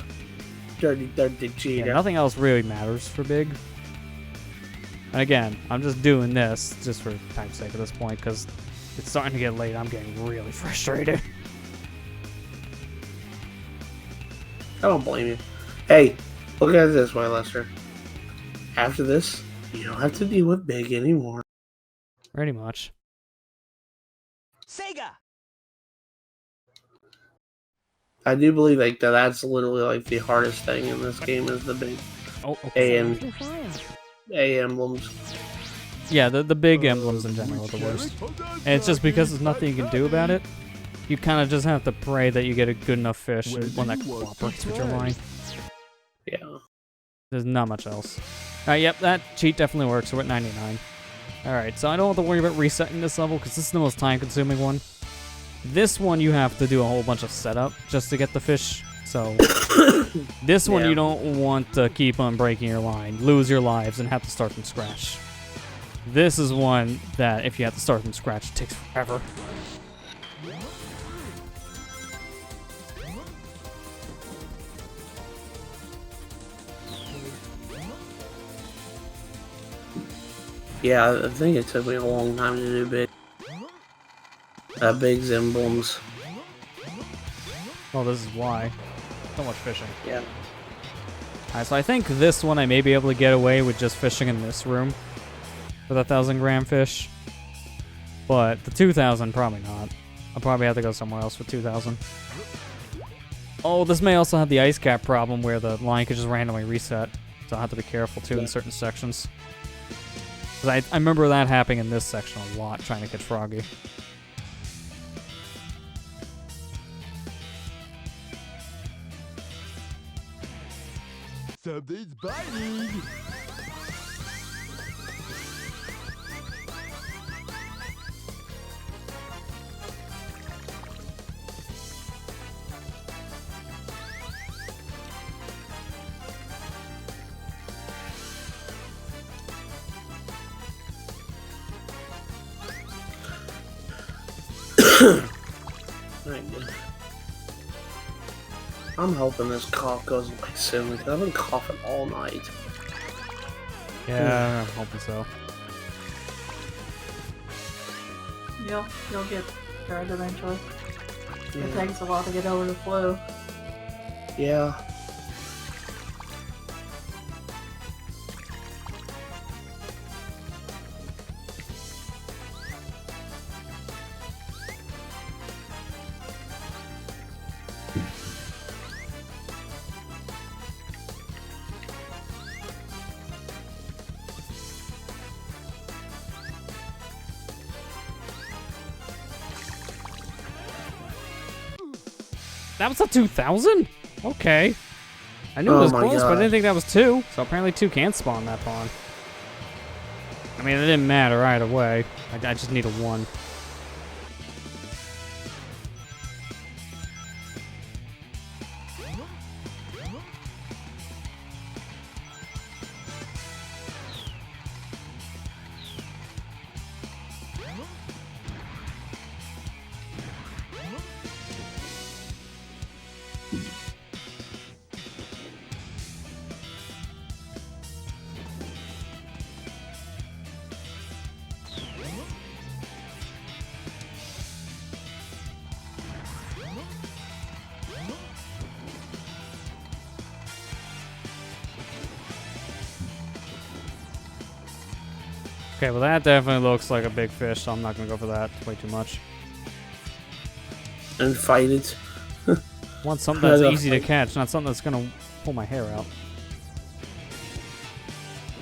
Dirty cheater. Yeah, nothing else really matters for big. And again, I'm just doing this just for time's sake at this point because it's starting to get late. I'm getting really frustrated. I don't blame you. Hey, look at it this way, Lester. After this, you don't have to deal with Big anymore. Pretty much. Sega. I do believe like that's literally like the hardest thing in this game is the big Oh, okay. A emblems. Yeah, the big emblems in general are the worst. And it's just because there's nothing you can do about it. You kind of just have to pray that you get a good enough fish, one that cooperates with your line. Yeah. There's not much else. Alright, yep, that cheat definitely works. We're at 99. Alright, so I don't have to worry about resetting this level because this is the most time-consuming one. This one you have to do a whole bunch of setup just to get the fish. So this one Yeah. you don't want to keep on breaking your line, lose your lives, and have to start from scratch. This is one that if you have to start from scratch, it takes forever. Yeah, I think it took me a long time to do Big's emblems. Well, this is why. So much fishing. Yeah. Alright, so I think this one I may be able to get away with just fishing in this room for the 1,000-gram fish. But the 2,000, probably not. I'll probably have to go somewhere else for 2,000. Oh, this may also have the ice cap problem where the line could just randomly reset. So I'll have to be careful too in certain sections. 'Cause I remember that happening in this section a lot, trying to catch Froggy. Something's biting. I'm hoping this cough goes away soon because I've been coughing all night. Yeah, I'm hoping so. You'll get cured eventually. It Yeah. takes a while to get over the flu. Yeah. That was a 2,000? Okay. I knew it Oh was my close, but I God. didn't think that was 2. So apparently 2 can't spawn that pond. I mean, it didn't matter either way. I just need a 1. Okay, well that definitely looks like a big fish, so I'm not gonna go for that. It's way too much. And fight it. I want something I that's gotta easy to fight. catch, not something that's gonna pull my hair out.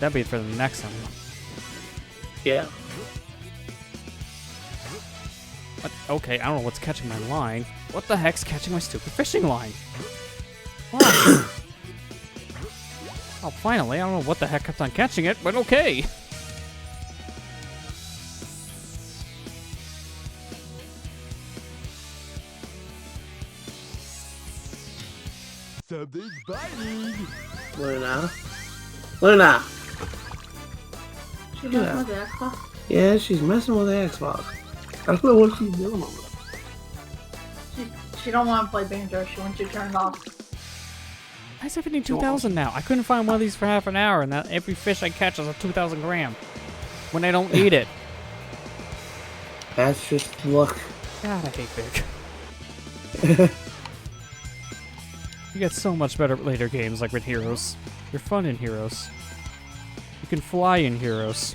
That'd be for the next one. Yeah. What? Okay, I don't know what's catching my line. What the heck's catching my stupid fishing line? Why? Oh, finally, I don't know what the heck kept on catching it, but okay. Something's biting. Luna. Luna! She messing with the Xbox. Yeah, she's messing with the Xbox. I don't know what she's doing over there. She don't want to play banjo. She wants you to turn it off. Why is everything 2,000 now? I couldn't find one of these for half an hour, and that every fish I catch is a 2,000 gram. When I don't eat it. That's just luck. God, I hate big. You get so much better later games, like with Heroes. You're fun in Heroes. You can fly in Heroes.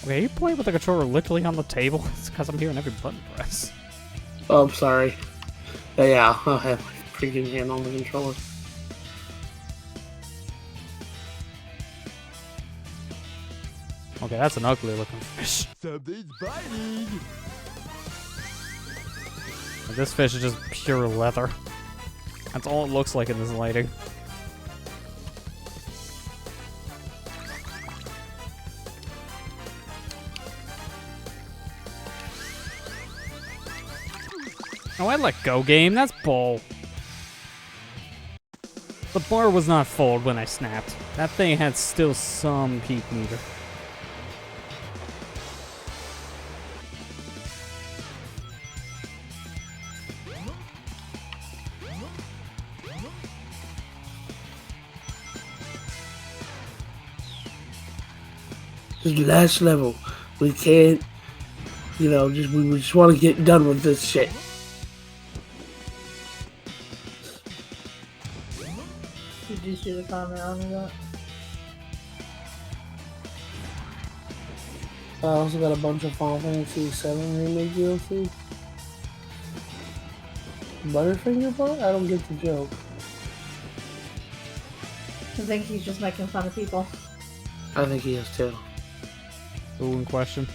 Okay, you play with the controller literally on the table? It's because I'm hearing every button press. Oh, I'm sorry. Yeah, I have my freaking hand on the controller. Okay, that's an ugly looking fish. Something's biting. This fish is just pure leather. That's all it looks like in this lighting. Oh, I let go game. That's bull. The bar was not full when I snapped. That thing had still some peak meter. This is the last level. We can't, you know, we just want to get done with this shit. Did you see the comment on that? I also got a bunch of Final Fantasy VII Remake DLC. Butterfinger part? I don't get the joke. I think he's just making fun of people. I think he is too. Who in question?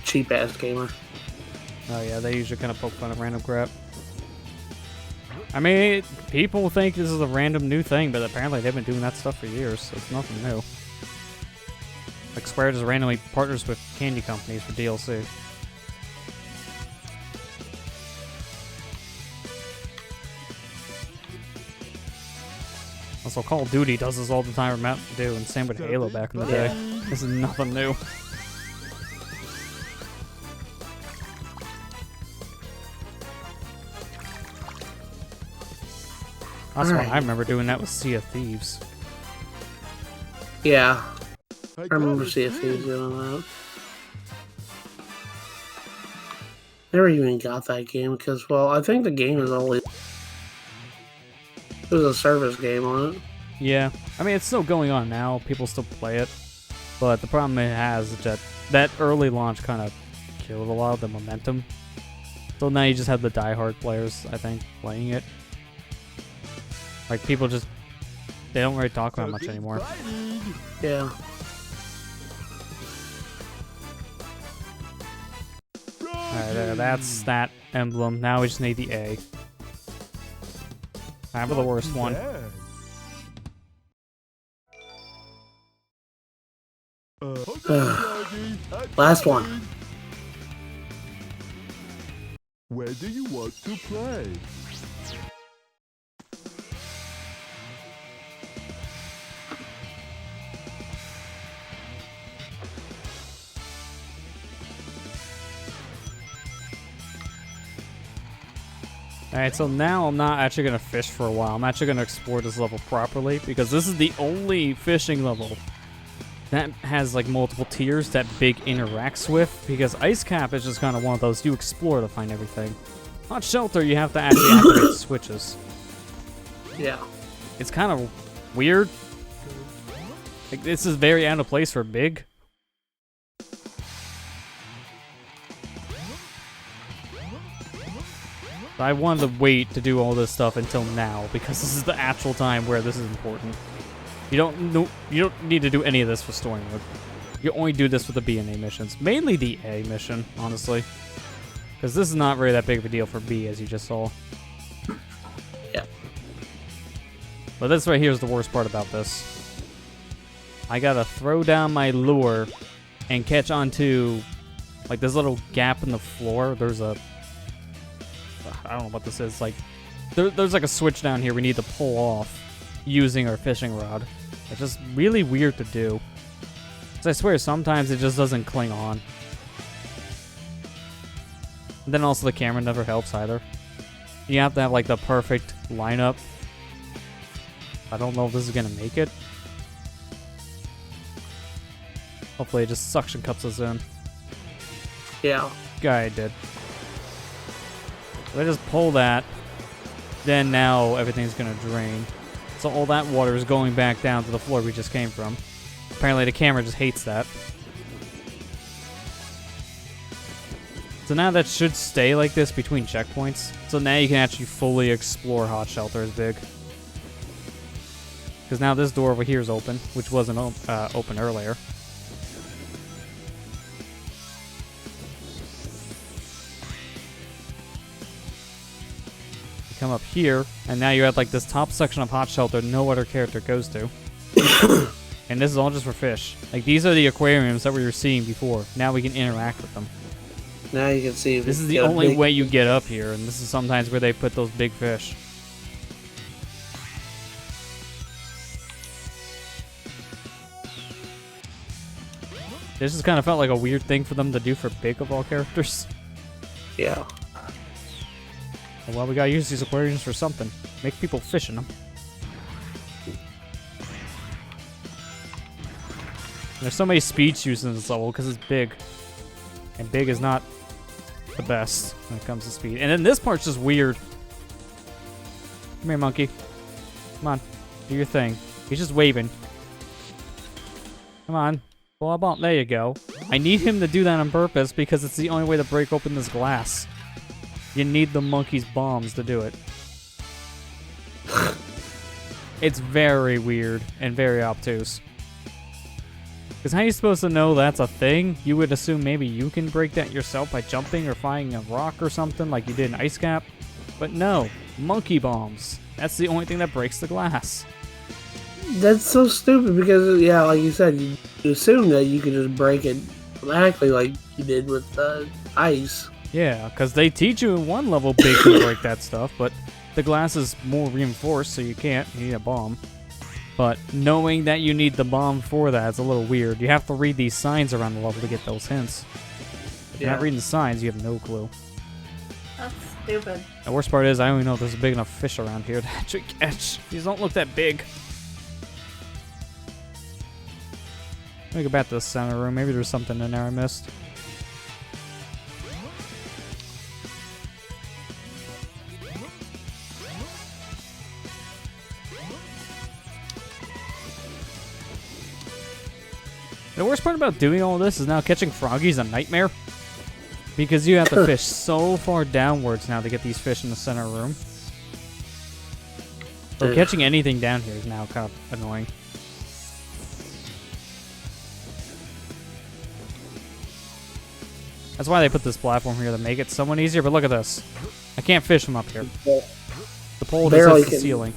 Cheap ass gamer. Oh yeah, they usually kind of poke fun at random crap. I mean, people think this is a random new thing, but apparently they've been doing that stuff for years, so it's nothing new. Like Square just randomly partners with candy companies for DLC. Also, Call of Duty does this all the time with Mountain Dew, and same with Halo back in the day. This is nothing new. That's why I remember doing that with Sea of Thieves. Yeah, I I remember got Sea a of Thieves fish. doing that. Never even got that game because, well, I think the game is only... There's a service game on it. Yeah, I mean, it's still going on now. People still play it. But the problem it has is that that early launch kind of killed a lot of the momentum. So now you just have the diehard players, I think, playing it. Like, people just... They don't really talk about much Something's anymore. biting. Yeah. Alright, there, that's that emblem. Now we just need the A. Time for the worst one. Bad. Hold on, Froggy. I'm Last coming. one. Where do you want to play? Alright, so now I'm not actually going to fish for a while. I'm actually going to explore this level properly because this is the only fishing level that has like multiple tiers that Big interacts with, because Ice Cap is just kind of one of those you explore to find everything. Hot Shelter, you have to actually activate switches. Yeah. It's kind of weird. Like, this is very out of place for Big. I wanted to wait to do all this stuff until now because this is the actual time where this is important. You don't need to do any of this for story mode. You only do this with the B and A missions, mainly the A mission, honestly, because this is not really that big of a deal for B, as you just saw. Yeah. But this right here is the worst part about this. I gotta throw down my lure and catch onto like this little gap in the floor. There's a, I don't know what this is. Like, there's like a switch down here we need to pull off using our fishing rod. It's just really weird to do. 'Cause I swear sometimes it just doesn't cling on. And then also the camera never helps either. You have to have like the perfect lineup. I don't know if this is gonna make it. Hopefully it just suction cups us in. Yeah. Guy did. So I just pull that. Then now everything's gonna drain. So all that water is going back down to the floor we just came from. Apparently the camera just hates that. So now that should stay like this between checkpoints. So now you can actually fully explore Hot Shelter as Big. Because now this door over here is open, which wasn't open earlier. Come up here, and now you're at like this top section of Hot Shelter no other character goes to. And this is all just for fish. Like, these are the aquariums that we were seeing before. Now we can interact with them. Now you can see. This is the only way you get up here, and this is sometimes where they put those big fish. This just kind of felt like a weird thing for them to do for Big of all characters. Yeah. Well, we gotta use these aquariums for something. Make people fish in them. There's so many speed shoots in this level because it's Big. And Big is not the best when it comes to speed. And then this part's just weird. Come here, monkey. Come on. Do your thing. He's just waving. Come on. Well, there you go. I need him to do that on purpose because it's the only way to break open this glass. You need the monkey's bombs to do it. It's very weird and very obtuse. Because how are you supposed to know that's a thing? You would assume maybe you can break that yourself by jumping or finding a rock or something like you did in Ice Cap. But no, monkey bombs. That's the only thing that breaks the glass. That's so stupid because, yeah, like you said, you assume that you could just break it automatically like you did with ice. Yeah, because they teach you in one level Big can break that stuff, but the glass is more reinforced, so you can't. You need a bomb. But knowing that you need the bomb for that is a little weird. You have to read these signs around the level to get those hints. If you're not reading the signs, you have no clue. That's stupid. The worst part is I don't even know if there's a big enough fish around here to actually catch. These don't look that big. Let me go back to the center room. Maybe there's something in there I missed. The worst part about doing all this is now catching Froggy's a nightmare. Because you have to fish so far downwards now to get these fish in the center room. Or catching anything down here is now kind of annoying. That's why they put this platform here to make it somewhat easier, but look at this. I can't fish from up here. The pole just hits the ceiling.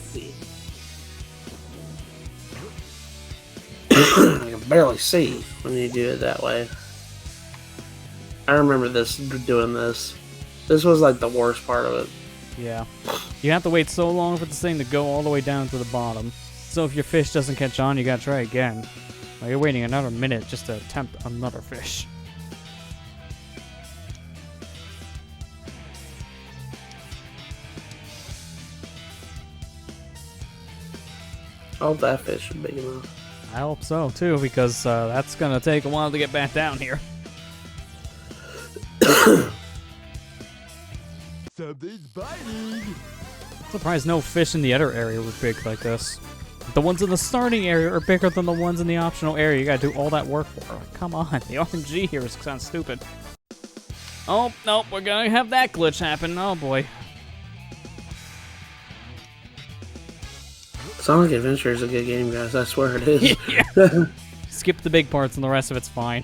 You can barely see when you do it that way. I remember doing this. This was like the worst part of it. Yeah. You have to wait so long for this thing to go all the way down to the bottom. So if your fish doesn't catch on, you gotta try again. Well, you're waiting another minute just to attempt another fish. I hope that fish is big enough. I hope so too, because that's gonna take a while to get back down here. Something's biting. Surprised no fish in the other area were big like this. The ones in the starting area are bigger than the ones in the optional area. You gotta do all that work for. Like, come on, the RNG here sounds stupid. Oh, nope, we're gonna have that glitch happen. Oh boy. Sonic Adventure is a good game, guys. I swear it is. Yeah. Skip the big parts and the rest of it's fine.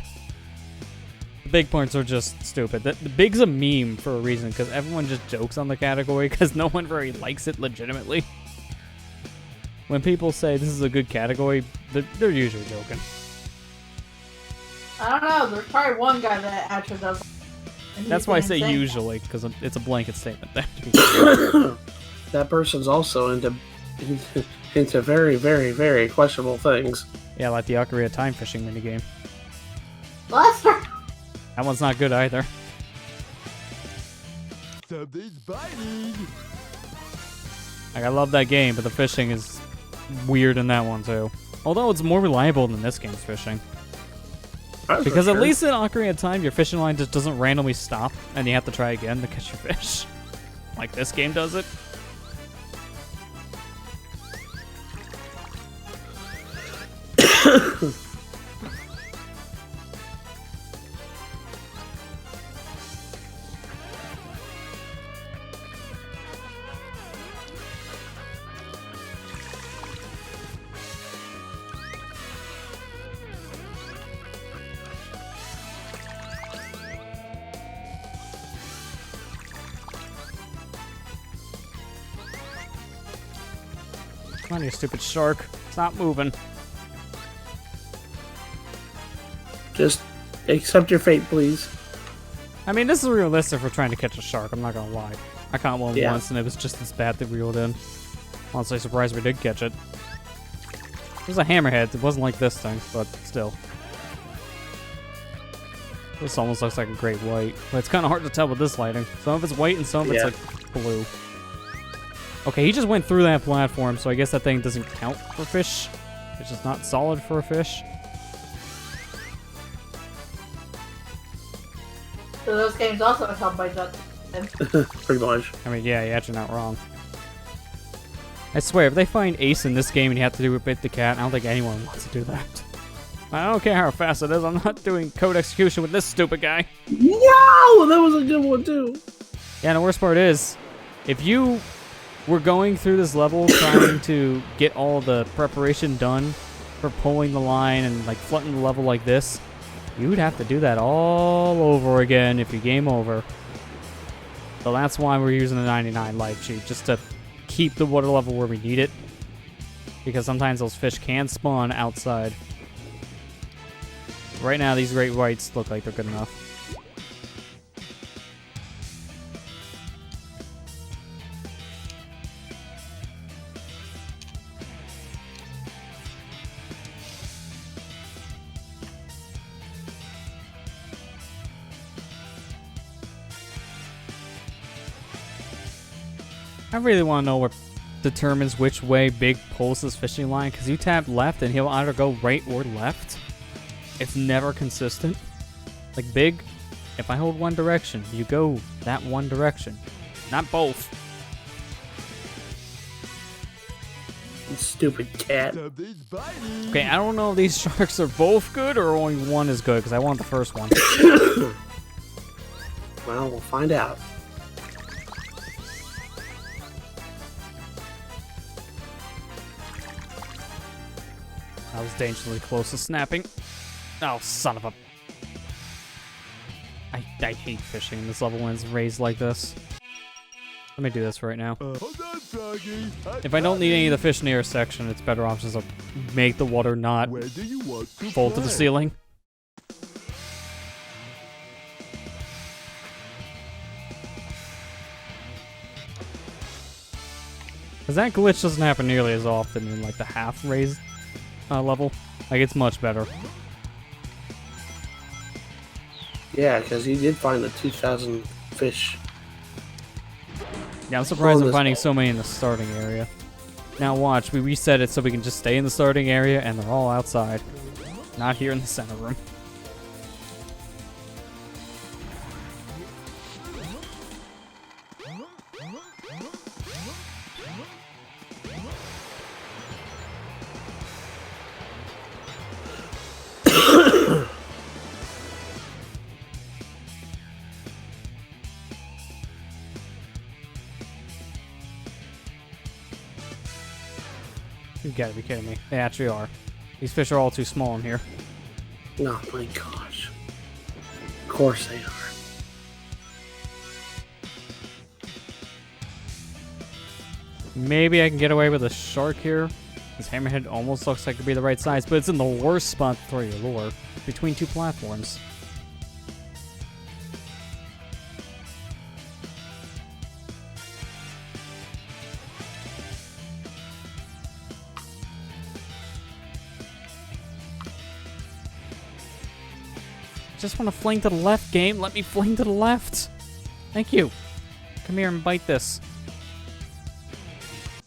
The big parts are just stupid. The big's a meme for a reason, because everyone just jokes on the category because no one very likes it legitimately. When people say this is a good category, they're usually joking. I don't know. There's probably one guy that actually does. And That's he's why I say insane. usually, because it's a blanket statement. That person's also into very, very, very questionable things. Yeah, like the Ocarina time fishing minigame. Lester. That one's not good either. Something's biting. Like, I love that game, but the fishing is weird in that one too. Although it's more reliable than this game's fishing. That's for Because at sure. least in Ocarina of Time, your fishing line just doesn't randomly stop, and you have to try again to catch your fish. Like this game does it. Come on, you stupid shark. Stop moving. Just accept your fate, please. I mean, this is realistic for trying to catch a shark, I'm not gonna lie. I caught one Yeah. once and it was just as bad that we reeled in. Honestly, surprised we did catch it. It was a hammerhead, it wasn't like this thing, but still. This almost looks like a great white, but it's kind of hard to tell with this lighting. Some of it's white and some of it's Yeah. like blue. Okay, he just went through that platform, so I guess that thing doesn't count for fish. It's just not solid for a fish. So those games also held by Dutch. Pretty much. I mean, yeah, you're actually not wrong. I swear, if they find Ace in this game and you have to do it with the cat, I don't think anyone wants to do that. I don't care how fast it is, I'm not doing code execution with this stupid guy. Yo! That was a good one, too. Yeah, and the worst part is, if you were going through this level trying to get all the preparation done for pulling the line and like flooding the level like this, you would have to do that all over again if you game over. So that's why we're using the 99 life cheat, just to keep the water level where we need it. Because sometimes those fish can spawn outside. Right now, these great whites look like they're good enough. I really want to know what determines which way Big pulls his fishing line, because you tap left and he'll either go right or left. It's never consistent. Like Big, if I hold one direction, you go that one direction, not both. You stupid cat. Something's biting. Okay, I don't know if these sharks are both good or only one is good, because I want the first one. Well, we'll find out. I was dangerously close to snapping. Oh, son of a... I hate fishing in this level when it's raised like this. Let me do this right now. Hold on, Froggy. If I don't need any of the fish near a section, it's better options to make the water not Where do you want to fall to the play? ceiling. Because that glitch doesn't happen nearly as often in like the half raised level. Like, it's much better. Yeah, because he did find the 2,000 fish. Yeah, I'm surprised I'm this finding so many in the starting area. Now watch, we reset it so we can just stay in the starting area and they're all outside. Not here in the center room. You gotta be kidding me. They actually are. These fish are all too small in here. Oh my gosh. Of course they are. Maybe I can get away with a shark here. This hammerhead almost looks like it'd be the right size, but it's in the worst spot to throw your lure. Between two platforms. Just want to fling to the left, game. Let me fling to the left. Thank you. Come here and bite this.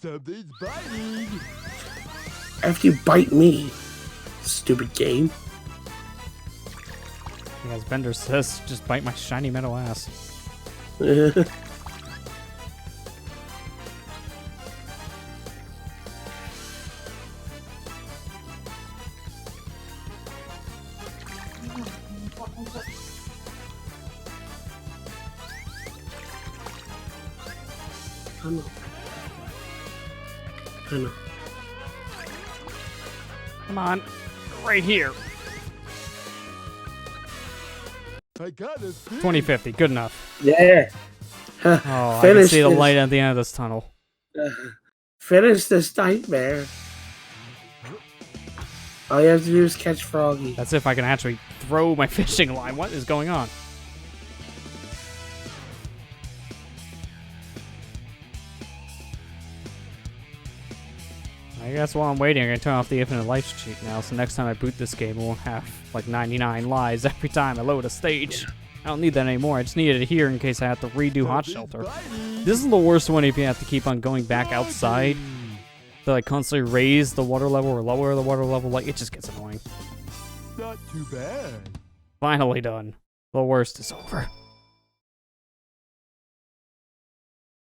Something's biting. After you bite me, stupid game. As Bender says, just bite my shiny metal ass. I know. I know. Come on. Right here. I got a fish. 2050. Good enough. Yeah. Oh, I can Finish see the this. light at the end of this tunnel. Finish this nightmare. All you have to do is catch Froggy. That's if I can actually throw my fishing line. What is going on? I guess while I'm waiting, I'm going to turn off the infinite life cheat now, so next time I boot this game, it won't have like 99 lives every time I load a stage. I don't need that anymore. I just needed it here in case I have to redo Hot Shelter. This is the worst one if you have to keep on going back outside to like constantly raise the water level or lower the water level. Like, it just gets annoying. Not too bad. Finally done. The worst is over.